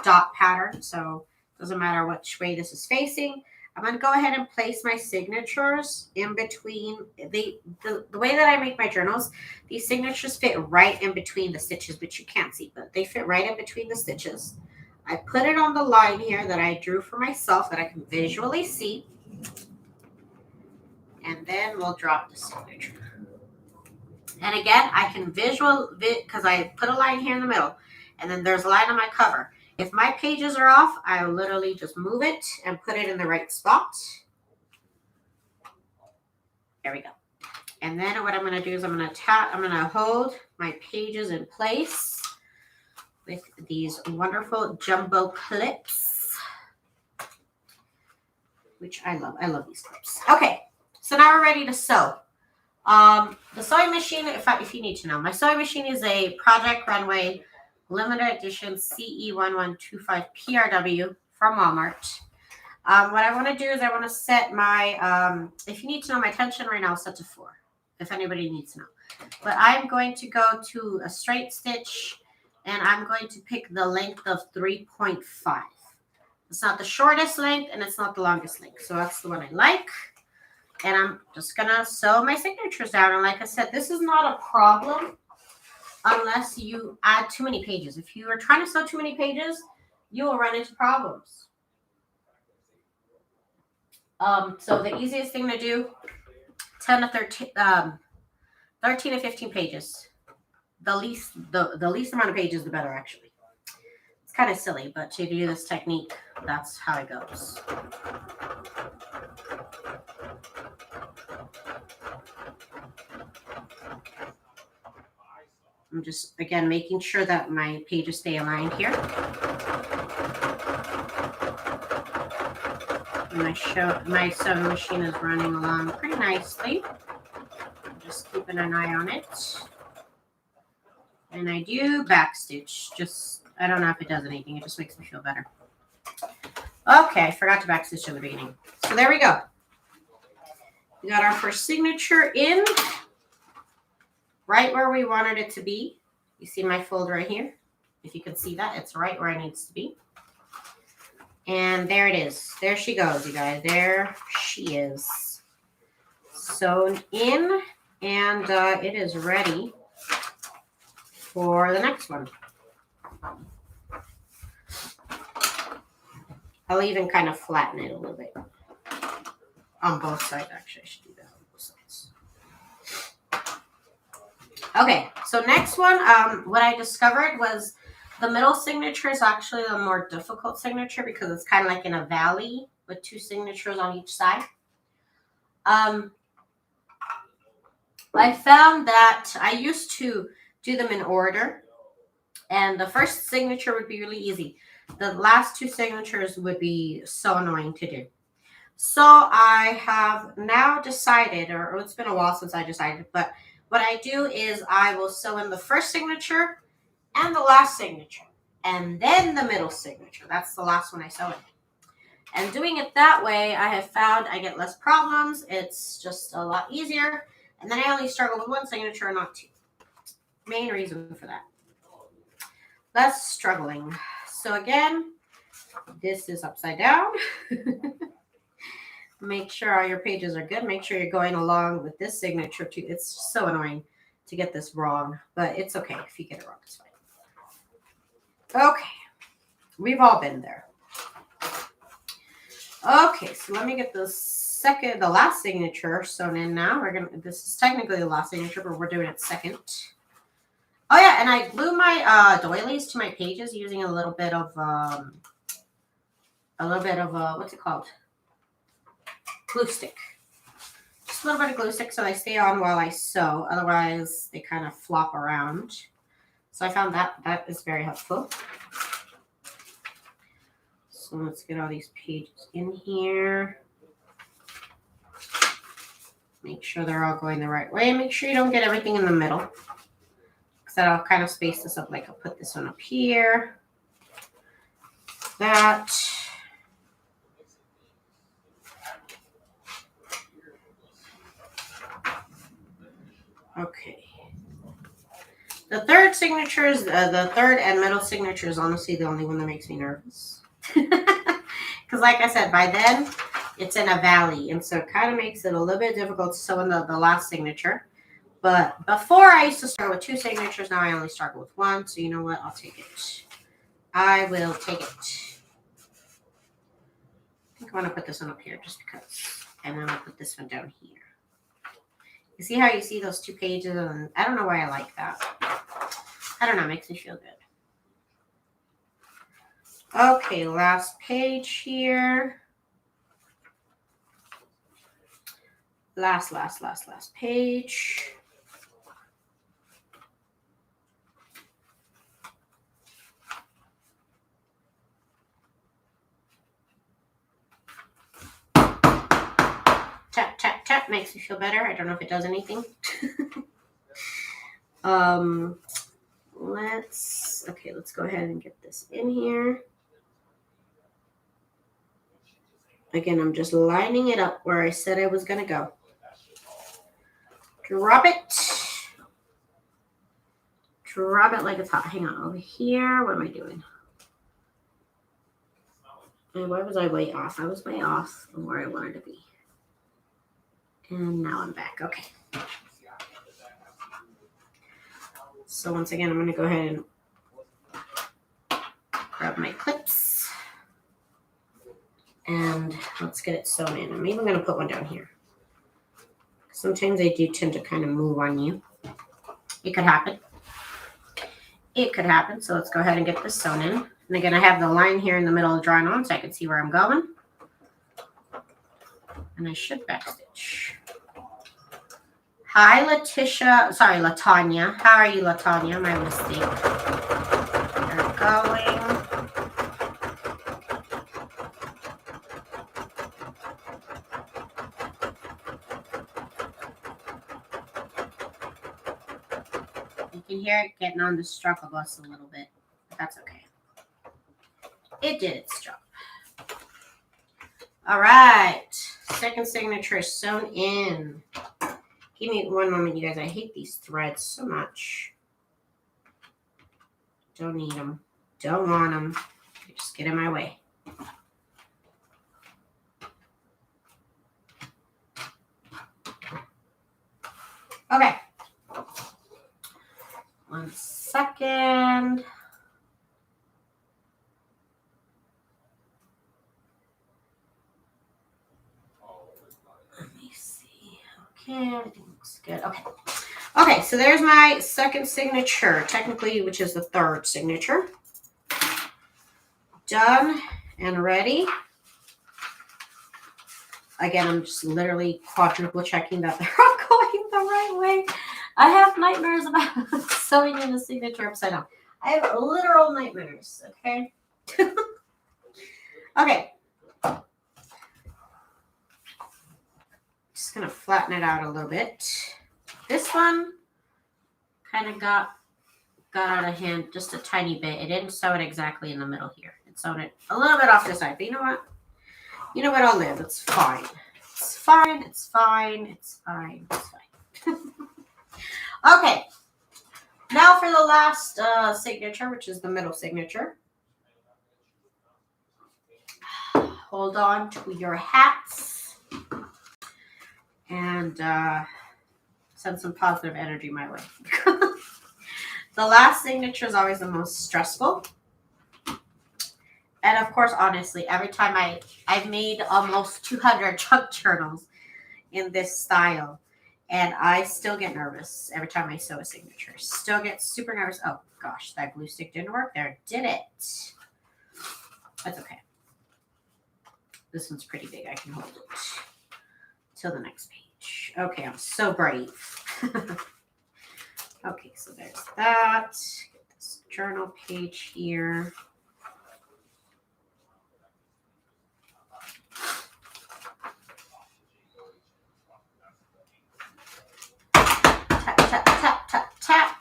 dot pattern. So it doesn't matter which way this is facing. I'm going to go ahead and place my signatures in between. The way that I make my journals, these signatures fit right in between the stitches, which you can't see, but they fit right in between the stitches. I put it on the line here that I drew for myself that I can visually see. And then we'll drop the signature. And again, I can because I put a line here in the middle, and then there's a line on my cover. If my pages are off, I literally just move it and put it in the right spot. There we go. And then what I'm going to do is I'm going to hold my pages in place with these wonderful jumbo clips, which I love. I love these clips. Okay, so now we're ready to sew. The sewing machine, if you need to know, my sewing machine is a Project Runway limited edition CE1125 PRW from Walmart. What I want to do is I want to set my, if you need to know my tension right now, I'll set to 4, if anybody needs to know. But I'm going to go to a straight stitch, and I'm going to pick the length of 3.5. It's not the shortest length, and it's not the longest length. So that's the one I like. And I'm just going to sew my signatures down. And like I said, this is not a problem unless you add too many pages. If you are trying to sew too many pages, you will run into problems. So the easiest thing to do, 10 to 13 to 15 pages. The least amount of pages, the better, actually. It's kind of silly, but to do this technique, that's how it goes. I'm just, again, making sure that my pages stay aligned here. And my sewing machine is running along pretty nicely. I'm just keeping an eye on it. And I do backstitch. I don't know if it does anything. It just makes me feel better. Okay, I forgot to backstitch in the beginning. So there we go. We got our first signature in right where we wanted it to be. You see my fold right here? If you can see that, it's right where it needs to be. And there it is. There she goes, you guys. There she is. Sewn in, and it is ready for the next one. I'll even kind of flatten it a little bit on both sides. Actually, I should do that on both sides. Okay, so next one, what I discovered was the middle signature is actually the more difficult signature because it's kind of like in a valley with two signatures on each side. I found that I used to do them in order, and the first signature would be really easy. The last two signatures would be so annoying to do. So I have now decided, or it's been a while since I decided, but what I do is I will sew in the first signature and the last signature, and then the middle signature. That's the last one I sew in. And doing it that way, I have found I get less problems. It's just a lot easier. And then I only struggle with one signature, not two. Main reason for that. Less struggling. So again, this is upside down. Make sure all your pages are good. Make sure you're going along with this signature too. It's so annoying to get this wrong, but it's okay. If you get it wrong, it's fine. Okay. We've all been there. Okay, so let me get the last signature sewn in now. This is technically the last signature, but we're doing it second. Oh yeah, and I glue my doilies to my pages using a little bit of what's it called? Glue stick. Just a little bit of glue stick so they stay on while I sew. Otherwise, they kind of flop around. So I found that is very helpful. So let's get all these pages in here. Make sure they're all going the right way. Make sure you don't get everything in the middle, because that'll kind of space this up. Like I'll put this one up here. That. Okay. The third signature is the third and middle signature is honestly the only one that makes me nervous. Because like I said, by then it's in a valley, and so it kind of makes it a little bit difficult to sew in the last signature. But before I used to start with two signatures, now I only start with one. So you know what? I'll take it. I will take it. I think I want to put this one up here just because. And then I'll put this one down here. You see how you see those two pages? And I don't know why I like that. I don't know. It makes me feel good. Okay, last page here. Last page. Tap, tap, tap. Makes me feel better. I don't know if it does anything. Let's go ahead and get this in here. Again, I'm just lining it up where I said I was going to go. Drop it. Drop it like it's hot. Hang on, over here. What am I doing? And why was I way off? I was way off from where I wanted to be. And now I'm back. Okay. So once again, I'm going to go ahead and grab my clips. And let's get it sewn in. I'm even going to put one down here. Sometimes they do tend to kind of move on you. It could happen. It could happen. So let's go ahead and get this sewn in. And again, I have the line here in the middle drawn on so I can see where I'm going. And I should backstitch. Hi, Letitia. Sorry, Latanya. How are you, Latanya? My mistake. They're going. You can hear it getting on the struggle bus a little bit, but that's okay. It did its job. All right. Second signature is sewn in. Give me one moment, you guys. I hate these threads so much. Don't need them. Don't want them. They just get in my way. Okay. 1 sec. second. Let me see. Okay, everything looks good. Okay. Okay, so there's my second signature, technically, which is the third signature. Done and ready. Again, I'm just literally quadruple checking that they're all going the right way. I have nightmares about sewing in a signature upside down. I have literal nightmares, okay? Okay. Just going to flatten it out a little bit. This one kind of got out of hand just a tiny bit. It didn't sew it exactly in the middle here. It sewed it a little bit off the side. But you know what? You know what? I'll live. It's fine. It's fine. It's fine. It's fine. It's fine. Okay. Now for the last signature, which is the middle signature. Hold on to your hats and send some positive energy my way. The last signature is always the most stressful. And of course, honestly, every time I've made almost 200 junk journals in this style, and I still get nervous every time I sew a signature. Still get super nervous. Oh gosh, that glue stick didn't work there, did it? That's okay. This one's pretty big. I can hold it till the next page. Okay, I'm so brave. Okay, so there's that. Get this journal page here. Tap, tap, tap, tap, tap.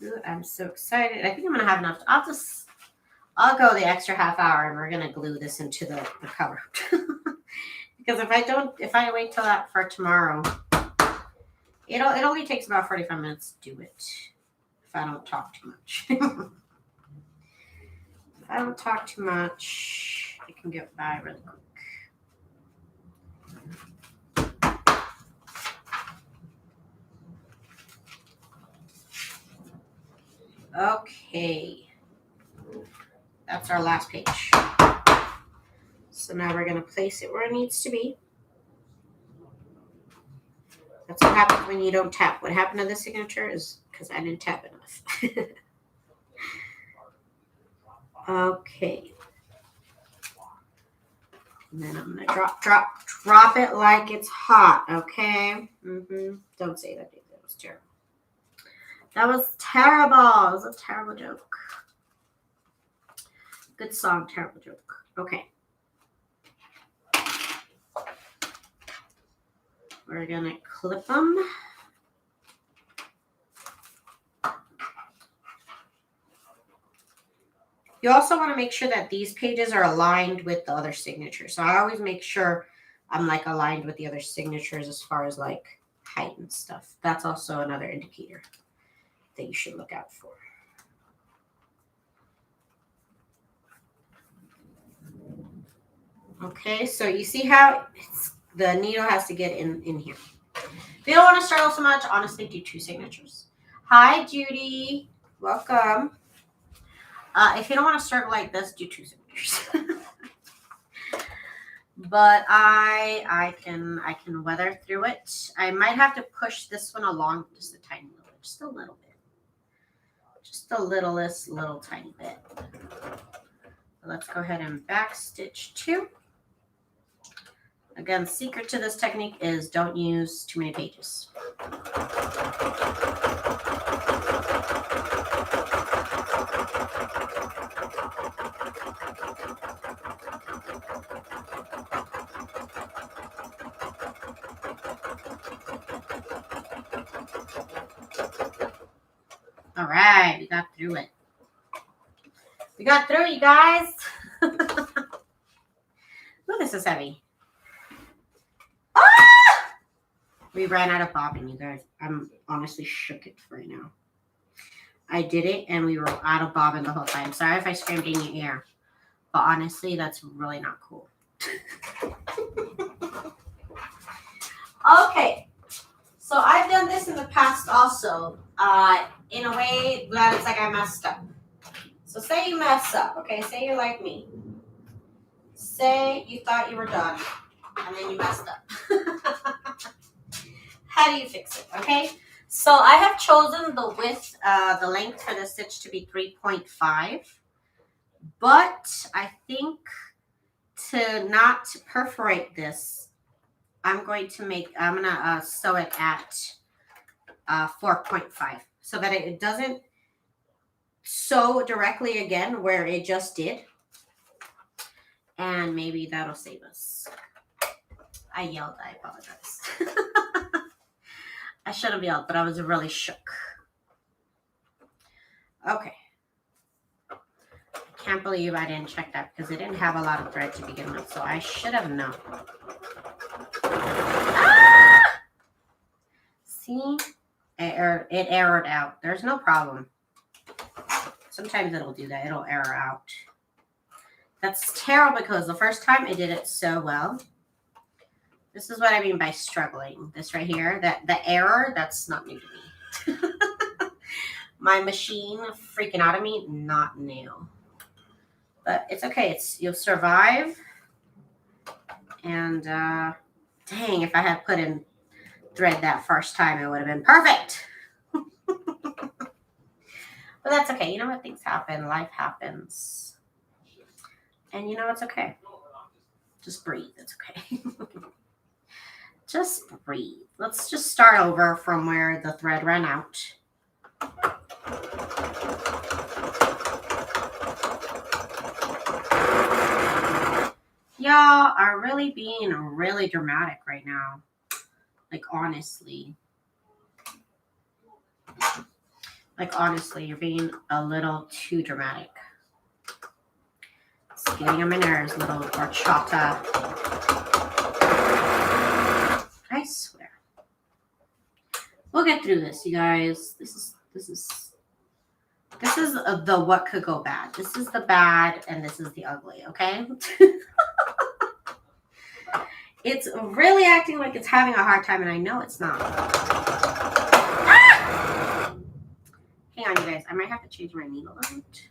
Ooh, I'm so excited. I think I'm going to have enough. I'll go the extra half hour and we're going to glue this into the cover. Because if I wait till that for tomorrow, it only takes about 45 minutes to do it. If I don't talk too much. If I don't talk too much, it can get by really quick. Okay. That's our last page. So now we're going to place it where it needs to be. That's what happens when you don't tap. What happened to this signature is because I didn't tap enough. Okay. And then I'm going to drop it like it's hot, okay? Don't say that. That was terrible. That was terrible. It was a terrible joke. Good song, terrible joke. Okay. We're going to clip them. You also want to make sure that these pages are aligned with the other signatures. So I always make sure I'm like aligned with the other signatures as far as like height and stuff. That's also another indicator that you should look out for. Okay, so you see how the needle has to get in here. If you don't want to struggle so much, honestly, do 2 signatures. Hi, Judy. Welcome. If you don't want to struggle like this, do 2 signatures. But I can weather through it. I might have to push this one along just a tiny little bit, just a little bit. Just the little tiny bit. Let's go ahead and back stitch 2. Again, the secret to this technique is don't use too many pages. All right, we got through it. We got through, you guys. Ooh, this is heavy. Ah! We ran out of bobbin, you guys. I'm honestly shook it right now. I did it, and we were out of bobbin the whole time. Sorry if I screamed in your ear. But honestly, that's really not cool. Okay, so I've done this in the past also, in a way that it's like I messed up. So say you mess up, okay? Say you're like me. Say you thought you were done, and then you messed up. How do you fix it, okay? So I have chosen the width, the length for the stitch to be 3.5, but I think to not perforate this, I'm gonna sew it at 4.5 so that it doesn't sew directly again where it just did. And maybe that'll save us. I yelled, I apologize. I shouldn't have yelled, but I was really shook. Okay. Can't believe I didn't check that because it didn't have a lot of thread to begin with, so I should have known. Ah! See? It errored out. There's no problem. Sometimes it'll do that. It'll error out. That's terrible because the first time it did it so well. This is what I mean by struggling. This right here, the error, that's not new to me. My machine freaking out of me, not new. But it's okay. You'll survive. And dang, if I had put in thread that first time, it would have been perfect. But that's okay. You know what? Things happen. Life happens. And you know it's okay. Just breathe. It's okay. Just breathe. Let's just start over from where the thread ran out. Y'all are really being really dramatic right now. Like, honestly. Like, honestly, you're being a little too dramatic. It's getting on my nerves, little horchata. I swear. We'll get through this, you guys. This is the what could go bad. This is the bad, and this is the ugly, okay? It's really acting like it's having a hard time, and I know it's not. Ah! Hang on, you guys. I might have to change my needle out.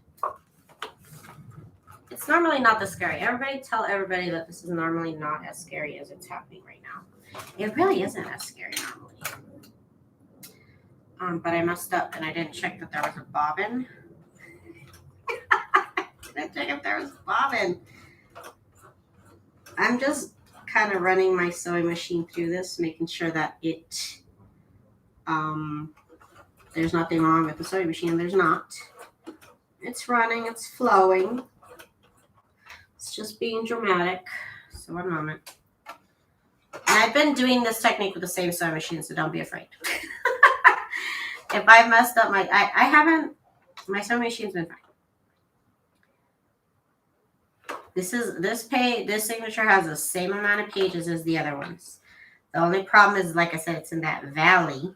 It's normally not this scary. Everybody tell everybody that this is normally not as scary as it's happening right now. It really isn't as scary normally. But I messed up and I didn't check that there was a bobbin. I didn't check if there was a bobbin. I'm just kind of running my sewing machine through this, making sure that there's nothing wrong with the sewing machine. There's not. It's running, it's flowing. It's just being dramatic. So 1 moment. And I've been doing this technique with the same sewing machine, so don't be afraid. If I messed up my sewing machine's been fine. This signature has the same amount of pages as the other ones. The only problem is, like I said, it's in that valley.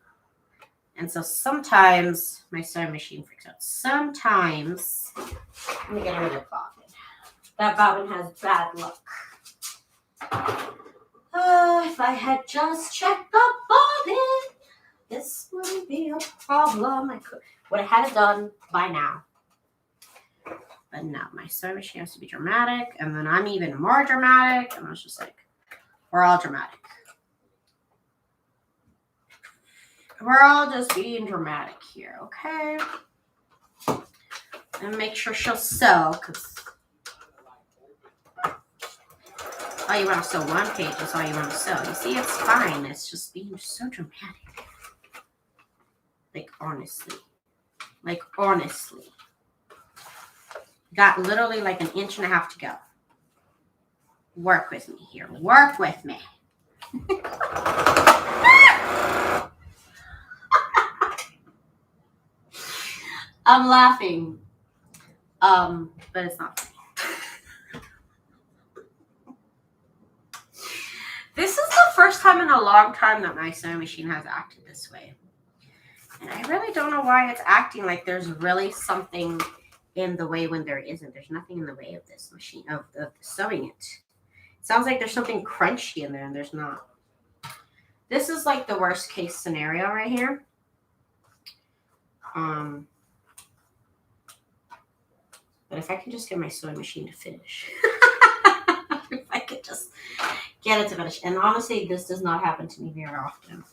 And so sometimes my sewing machine freaks out. Sometimes, let me get rid of the bobbin. That bobbin has bad luck. If I had just checked the bobbin, this wouldn't be a problem. I would have had it done by now. But no, my sewing machine has to be dramatic, and then I'm even more dramatic, and I was just like, we're all dramatic. We're all just being dramatic here, okay? And make sure she'll sew, because all you want to sew one page is all you want to sew. You see, it's fine. It's just being so dramatic. Like, honestly. Like, honestly. Got literally like 1.5 inches to go. Work with me here. Work with me. I'm laughing. But it's not funny. This is the first time in a long time that my sewing machine has acted this way. And I really don't know why it's acting like there's really something in the way when there isn't. There's nothing in the way of this machine, of sewing it. It sounds like there's something crunchy in there, and there's not. This is like the worst case scenario right here. But if I can just get my sewing machine to finish. If I could just get it to finish. And honestly, this does not happen to me very often.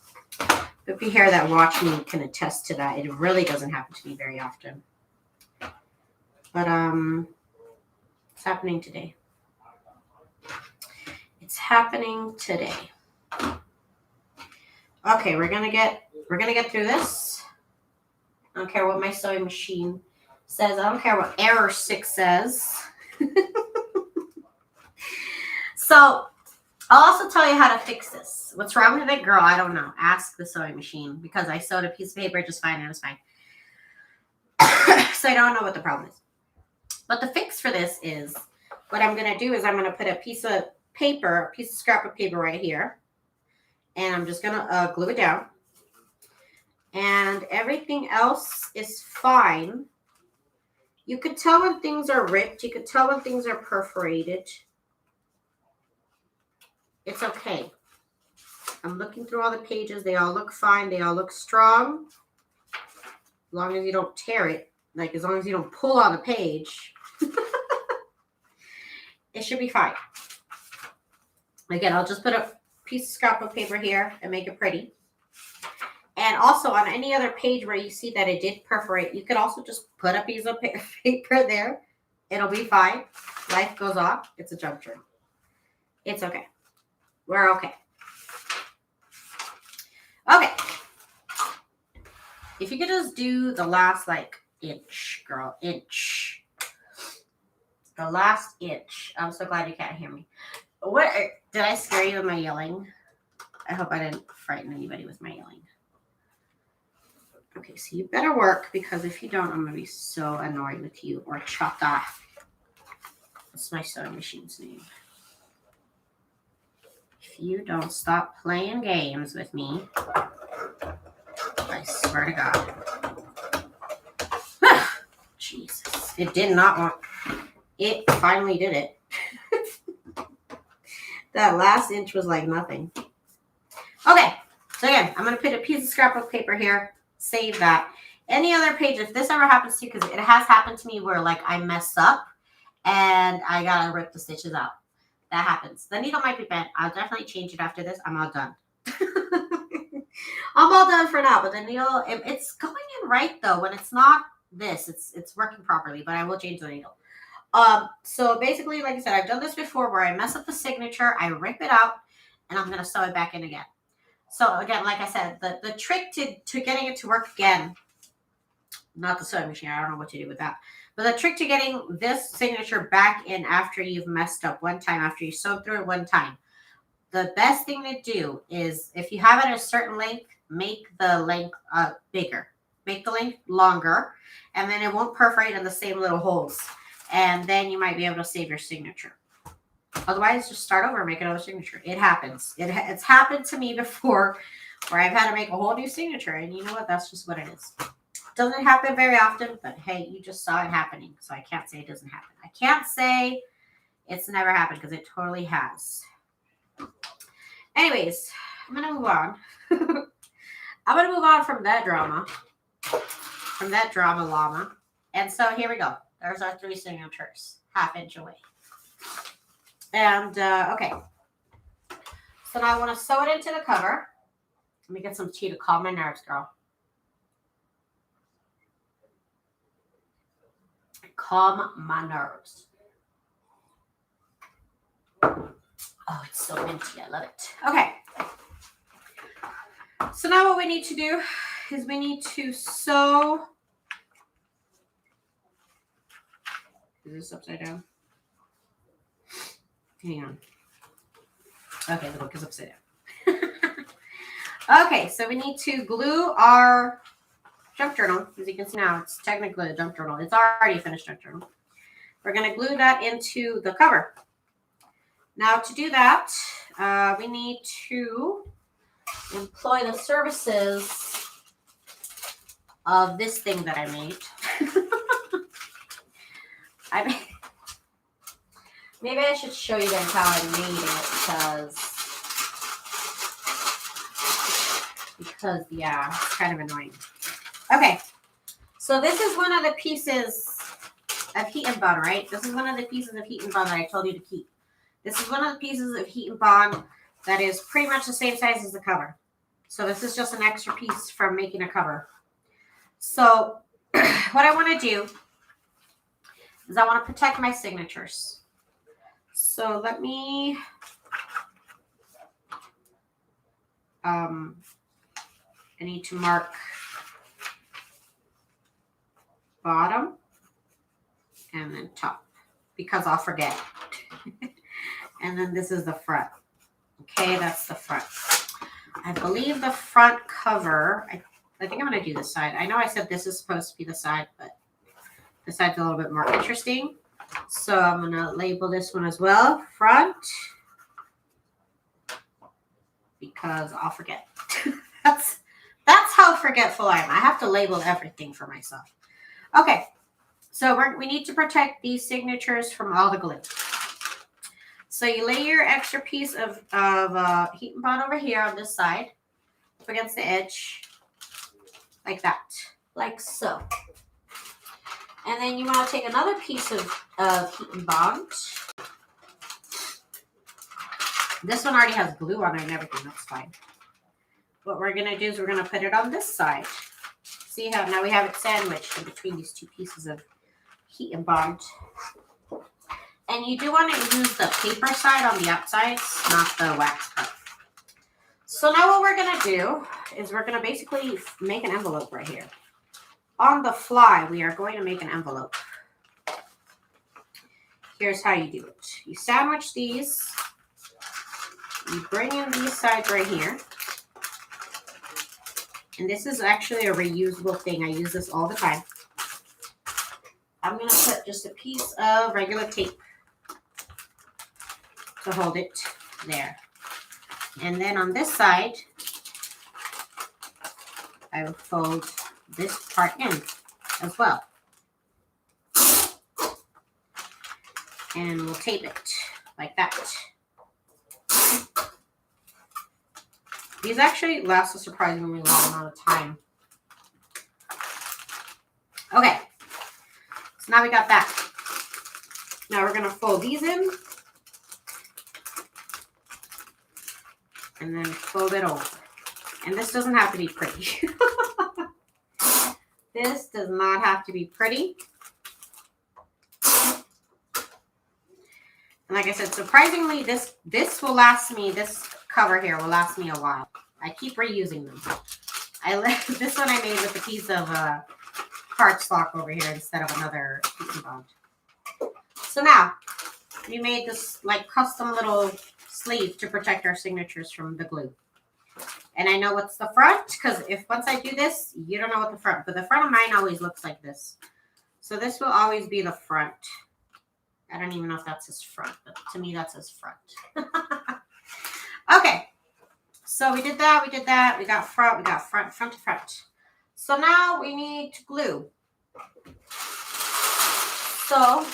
If you hear that watch me can attest to that. It really doesn't happen to me very often. But it's happening today. It's happening today. Okay, we're gonna get through this. I don't care what my sewing machine says. I don't care what error 6 says. So I'll also tell you how to fix this. What's wrong with it, girl? I don't know. Ask the sewing machine, because I sewed a piece of paper just fine and it was fine. So I don't know what the problem is. But the fix for this is, what I'm going to do is I'm going to put a piece of paper, a piece of scrap of paper right here. And I'm just going to glue it down. And everything else is fine. You could tell when things are ripped. You could tell when things are perforated. It's okay. I'm looking through all the pages. They all look fine. They all look strong. As long as you don't tear it. Like, as long as you don't pull on the page. It should be fine. Again, I'll just put a piece of scrap of paper here and make it pretty. And also, on any other page where you see that it did perforate, you could also just put a piece of paper there. It'll be fine. Life goes on. It's a jump journal. It's okay. We're okay. Okay. If you could just do the last, like, inch, girl. Inch. The last inch. I'm so glad you can't hear me. What? Did I scare you with my yelling? I hope I didn't frighten anybody with my yelling. Okay, so you better work, because if you don't, I'm going to be so annoyed with you. Or chata. That's my sewing machine's name. If you don't stop playing games with me, I swear to God. Jesus. It did not want... It finally did it. That last inch was like nothing. Okay. So again, I'm going to put a piece of scrapbook paper here. Save that. Any other page, if this ever happens to you, because it has happened to me where, like, I messed up and I got to rip the stitches out. That happens. The needle might be bent. I'll definitely change it after this. I'm all done. I'm all done for now. But the needle, it's going in right, though. When it's not this, it's working properly. But I will change the needle. So basically, like I said, I've done this before where I mess up the signature. I rip it out. And I'm going to sew it back in again. So again, like I said, the trick to getting it to work again, not the sewing machine, I don't know what to do with that. But the trick to getting this signature back in after you've messed up one time, after you sewed through it one time, the best thing to do is, if you have it at a certain length, make the length bigger. Make the length longer, and then it won't perforate in the same little holes. And then you might be able to save your signature. Otherwise, just start over and make another signature. It happens. It's happened to me before where I've had to make a whole new signature. And you know what? That's just what it is. Doesn't happen very often, but hey, you just saw it happening. So I can't say it doesn't happen. I can't say it's never happened, because it totally has. Anyways, I'm going to move on. I'm going to move on from that drama. From that drama llama. And so here we go. There's our 3 signatures. ½ inch away. And, okay. So now I want to sew it into the cover. Let me get some tea to calm my nerves, girl. Calm my nerves. Oh, it's so minty. I love it. Okay. So now what we need to do is we need to sew. Is this upside down? Hang on. Okay, the book is upside down. Okay, so we need to glue our jump journal. As you can see now, it's technically a jump journal. It's already a finished jump journal. We're going to glue that into the cover. Now, to do that, we need to employ the services of this thing that I made. Maybe I should show you guys how I made it, because because, yeah, it's kind of annoying. Okay, so this is one of the pieces of heat and bond, right? This is one of the pieces of heat and bond that I told you to keep. This is one of the pieces of heat and bond that is pretty much the same size as the cover. So this is just an extra piece from making a cover. So what I want to do is I want to protect my signatures. So let me, I need to mark bottom and then top because I'll forget. And then this is the front. Okay, that's the front. I believe the front cover, I think I'm going to do the side. I know I said this is supposed to be the side, but the side's a little bit more interesting. So I'm going to label this one as well, front, because I'll forget. That's how forgetful I am. I have to label everything for myself. Okay, so we need to protect these signatures from all the glue. So you lay your extra piece of heat and bond over here on this side, up against the edge, like that, like so. And then you want to take another piece of heat and bond. This one already has glue on it and everything, that's fine. What we're going to do is we're going to put it on this side. See how now we have it sandwiched in between these two pieces of heat and bond. And you do want to use the paper side on the outside, not the wax part. So now what we're going to do is we're going to basically make an envelope right here. On the fly, we are going to make an envelope. Here's how you do it. You sandwich these. You bring in these sides right here. And this is actually a reusable thing. I use this all the time. I'm going to put just a piece of regular tape to hold it there. And then on this side, I will fold this part in as well. And we'll tape it like that. These actually last a surprisingly long amount of time. Okay, so now we got that. Now we're going to fold these in. And then fold it over. And this doesn't have to be pretty. This does not have to be pretty. And like I said, surprisingly, this will last me, this cover here will last me a while. I keep reusing them. This one I made with a piece of cardstock over here instead of another heat and bond. So now, we made this like custom little sleeve to protect our signatures from the glue. And I know what's the front, because once I do this, you don't know what the front, but the front of mine always looks like this. So this will always be the front. I don't even know if that's his front, but to me that's his front. Okay, so we did that, we got front to front. So now we need to glue. So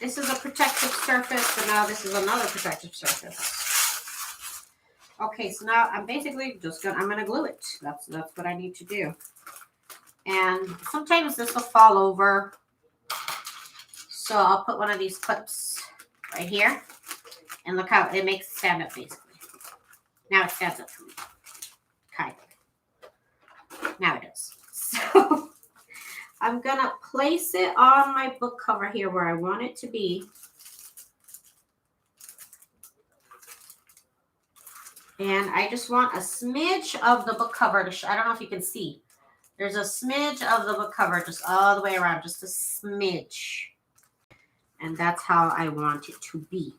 this is a protective surface, and now this is another protective surface. Okay, so now I'm basically I'm gonna glue it. That's what I need to do. And sometimes this will fall over. So I'll put one of these clips right here. And look how it makes it stand up basically. Now it stands up for me. Kind of. Now it does. So I'm gonna place it on my book cover here where I want it to be. And I just want a smidge of the book cover to show. I don't know if you can see. There's a smidge of the book cover just all the way around, just a smidge. And that's how I want it to be.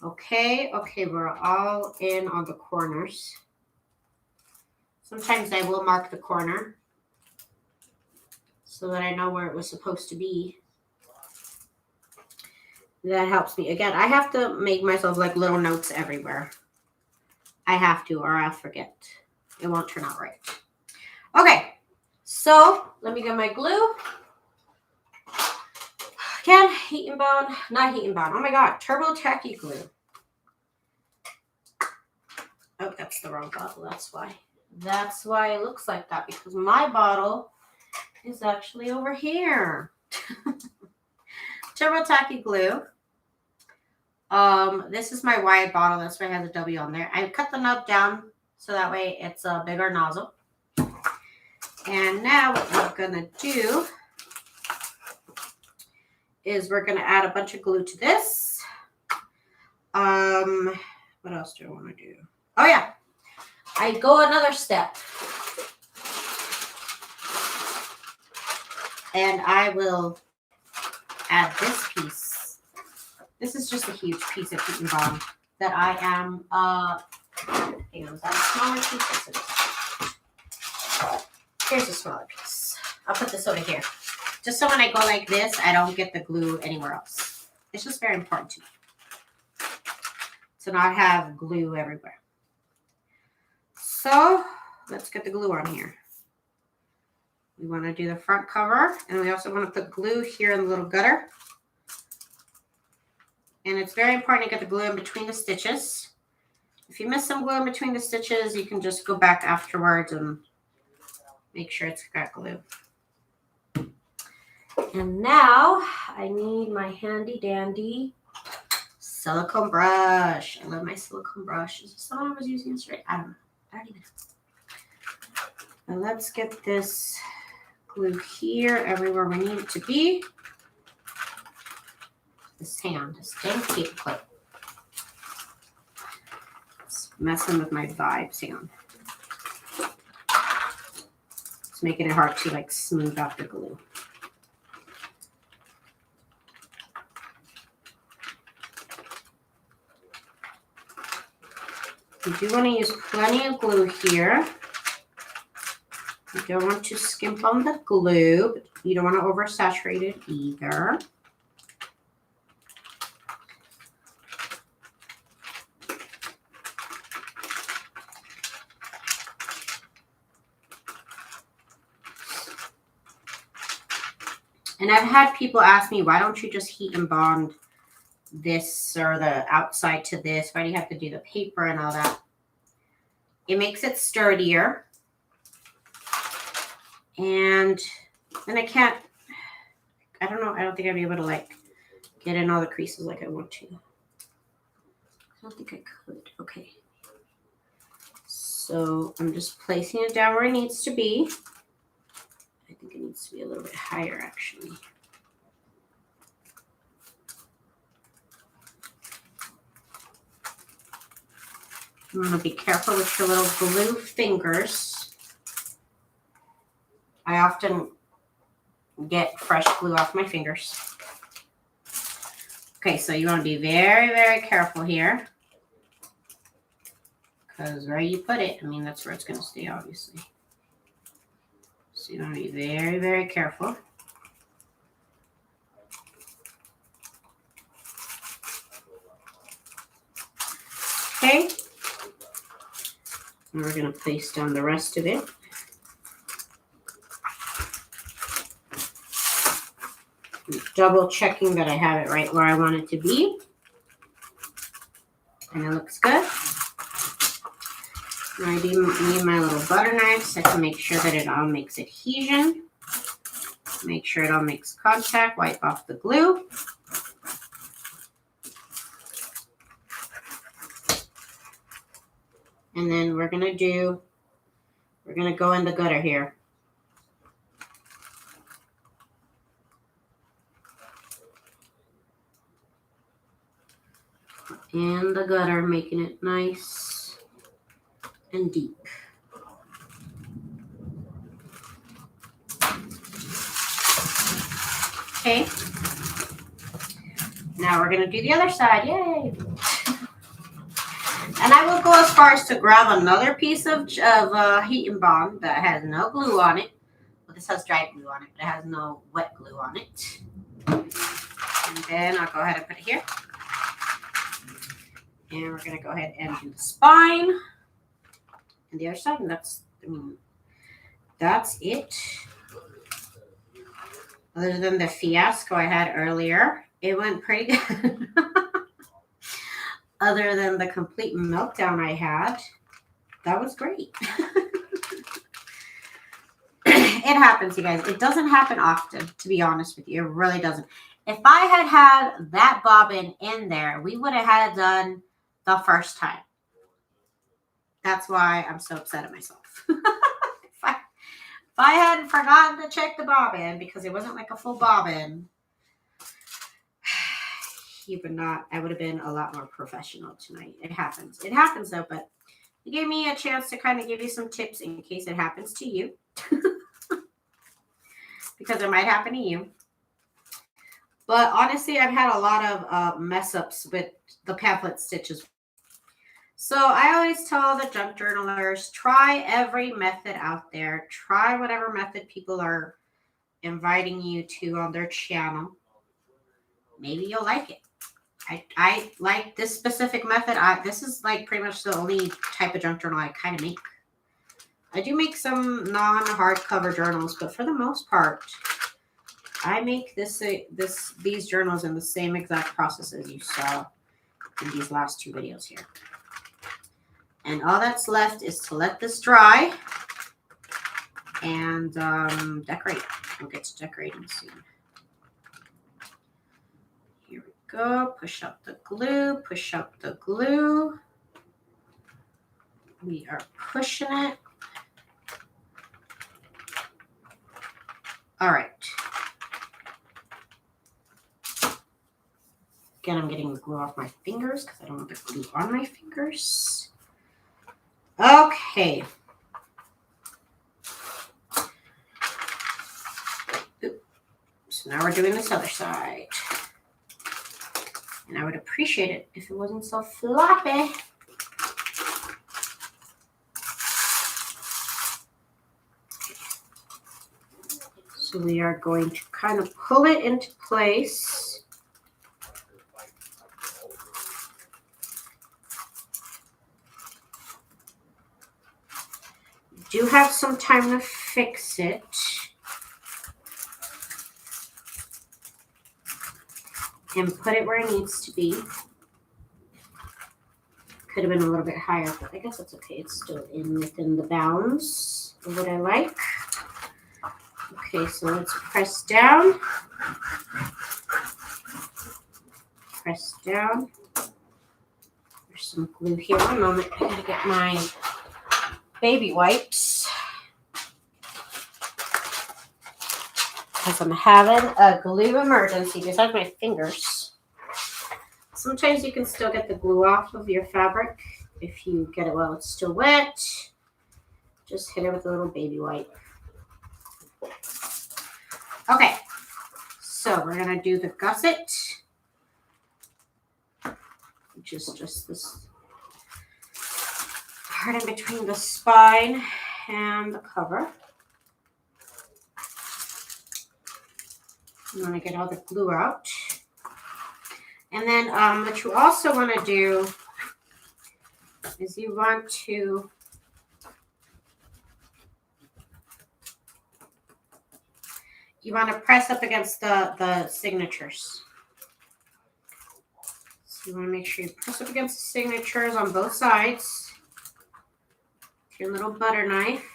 Okay, we're all in on the corners. Sometimes I will mark the corner so that I know where it was supposed to be. That helps me. Again, I have to make myself like little notes everywhere. I have to, or I'll forget. It won't turn out right. Okay, so let me get my glue. Again, heat and bond, not heat and bond. Oh my God, turbo tacky glue. that's the wrong bottle. That's why. That's why it looks like that, because my bottle is actually over here. Turbo Tacky glue. This is my wide bottle. That's why it has a W on there. I cut the nub down so that way it's a bigger nozzle. And now what we're gonna do is we're gonna add a bunch of glue to this. What else do I want to do? Oh yeah, I go another step. And I will add this piece. This is just a huge piece of heat and bond that I am, hang on, is that a smaller piece? Yes, it is. Here's a smaller piece. I'll put this over here. Just so when I go like this, I don't get the glue anywhere else. It's just very important to me to not have glue everywhere. So let's get the glue on here. We want to do the front cover, and we also want to put glue here in the little gutter. And it's very important to get the glue in between the stitches. If you miss some glue in between the stitches, you can just go back afterwards and make sure it's got glue. And now I need my handy dandy silicone brush. I love my silicone brush. Is this the one I was using yesterday? I don't know. I don't even know. Now let's get this glue here, everywhere we need it to be. This hand, this dang paper clip. It's messing with my vibes. Hang on. It's making it hard to like smooth out the glue. You do want to use plenty of glue here. You don't want to skimp on the glue, but you don't want to oversaturate it either. And I've had people ask me, why don't you just heat and bond this or the outside to this? Why do you have to do the paper and all that? It makes it sturdier. And then I don't know, I don't think I'd be able to like get in all the creases like I want to. I don't think I could. Okay. So I'm just placing it down where it needs to be. I think it needs to be a little bit higher actually. You want to be careful with your little glue fingers. I often get fresh glue off my fingers. Okay, so you want to be very, very careful here. Because where you put it, I mean, that's where it's going to stay, obviously. So you want to be very, very careful. Okay. And we're going to place down the rest of it. Double checking that I have it right where I want it to be. And it looks good. Now I do need my little butter knife so I can make sure that it all makes adhesion. Make sure it all makes contact. Wipe off the glue. And then we're going to go in the gutter here. And the gutter, making it nice and deep. Okay. Now we're going to do the other side. Yay! And I will go as far as to grab another piece of heat and bond that has no glue on it. Well, this has dry glue on it, but it has no wet glue on it. And then I'll go ahead and put it here. And we're going to go ahead and do the spine and the other side. And that's it. Other than the fiasco I had earlier, it went pretty good. Other than the complete meltdown I had, that was great. It happens, you guys. It doesn't happen often, to be honest with you. It really doesn't. If I had had that bobbin in there, we would have had it done the first time. That's why I'm so upset at myself. If I hadn't forgotten to check the bobbin because it wasn't like a full bobbin, I would have been a lot more professional tonight. It happens. It happens though, but it gave me a chance to kind of give you some tips in case it happens to you. Because it might happen to you. But honestly, I've had a lot of mess ups with the pamphlet stitches. So I always tell the junk journalers, try every method out there. Try whatever method people are inviting you to on their channel. Maybe you'll like it. I like this specific method. This is like pretty much the only type of junk journal I kind of make. I do make some non-hardcover journals, but for the most part, I make these journals in the same exact process as you saw in these last two videos here. And all that's left is to let this dry and decorate. We'll get to decorating soon. Here we go. Push up the glue. Push up the glue. We are pushing it. All right. Again, I'm getting the glue off my fingers because I don't want the glue on my fingers. Okay. So now we're doing this other side. And I would appreciate it if it wasn't so floppy. So we are going to kind of pull it into place. You do have some time to fix it. And put it where it needs to be. Could have been a little bit higher, but I guess that's okay. It's still within the bounds of what I like. Okay, so let's press down. Press down. There's some glue here. One moment. I gotta get my baby wipes. Because I'm having a glue emergency besides my fingers. Sometimes you can still get the glue off of your fabric if you get it while it's still wet. Just hit it with a little baby wipe. Okay, so we're going to do the gusset, which is just this part in between the spine and the cover. You want to get all the glue out. And then what you also want to do is you want to press up against the signatures. So you want to make sure you press up against the signatures on both sides with your little butter knife.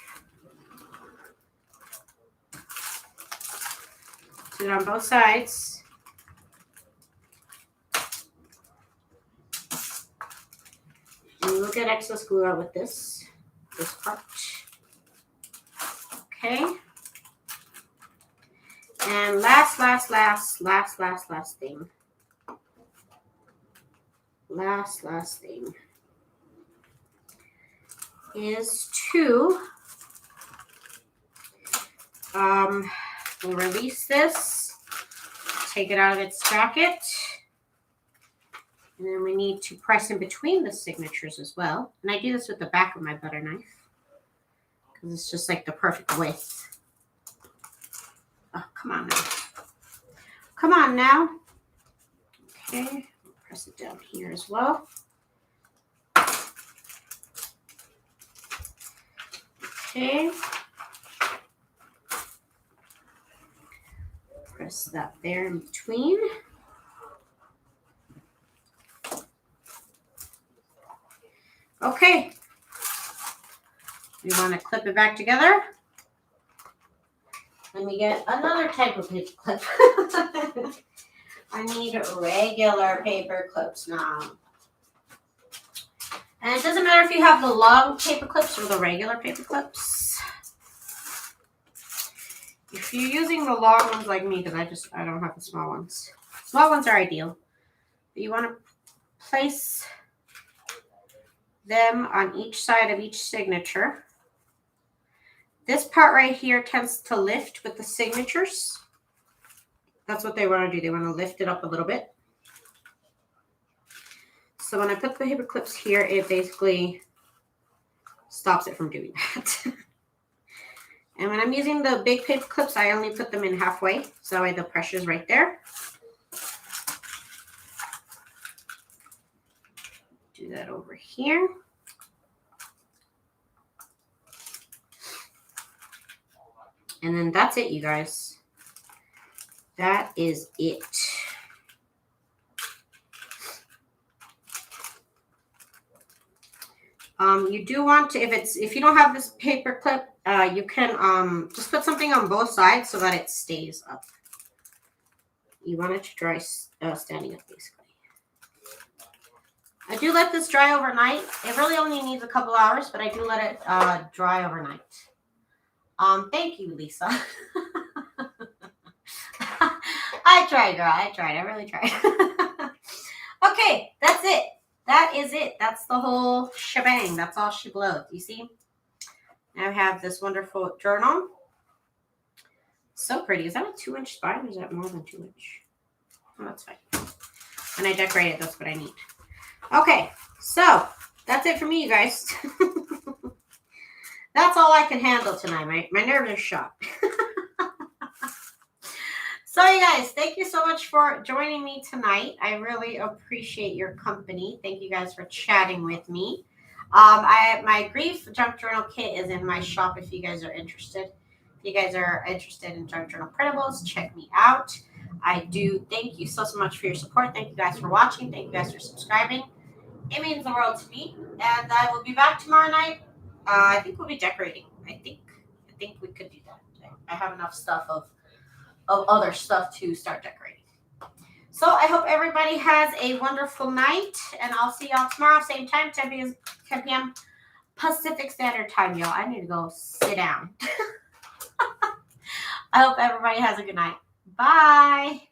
Do it on both sides. And we'll get excess glue out with this part. Okay. And last thing. Last thing is to we'll release this, take it out of its jacket, and then we need to press in between the signatures as well. And I do this with the back of my butter knife because it's just like the perfect width. Oh, come on now. Come on now. Okay, press it down here as well. Okay. Press that there in between. Okay. We want to clip it back together. Let me get another type of paper clip. I need regular paper clips now. And it doesn't matter if you have the long paper clips or the regular paper clips. If you're using the long ones like me, because I don't have the small ones. Small ones are ideal. But you want to place them on each side of each signature. This part right here tends to lift with the signatures. That's what they want to do. They want to lift it up a little bit. So when I put the paper clips here, it basically stops it from doing that. And when I'm using the big paper clips, I only put them in halfway. So that way the pressure's right there. Do that over here. And then that's it, you guys. That is it. You do want to, if you don't have this paper clip, you can just put something on both sides so that it stays up. You want it to dry standing up, basically. I do let this dry overnight. It really only needs a couple hours, but I do let it dry overnight. Thank you, Lisa. I tried, girl. I tried. I really tried. Okay, that's it. That is it. That's the whole shebang. That's all she blowed. You see? Now I have this wonderful journal. So pretty. Is that a 2-inch spine or is that more than 2-inch? Oh, that's fine. When I decorate it, that's what I need. Okay, so that's it for me, you guys. That's all I can handle tonight. My nerves are shot. So, you guys, thank you so much for joining me tonight. I really appreciate your company. Thank you guys for chatting with me. My Grief Junk Journal Kit is in my shop if you guys are interested. If you guys are interested in Junk Journal Printables, check me out. I do thank you so much for your support. Thank you guys for watching. Thank you guys for subscribing. It means the world to me. And I will be back tomorrow night. I think we'll be decorating. I think we could do that. I have enough stuff of other stuff to start decorating. So I hope everybody has a wonderful night, and I'll see y'all tomorrow, same time, 10 p.m. Pacific Standard Time, y'all. I need to go sit down. I hope everybody has a good night. Bye.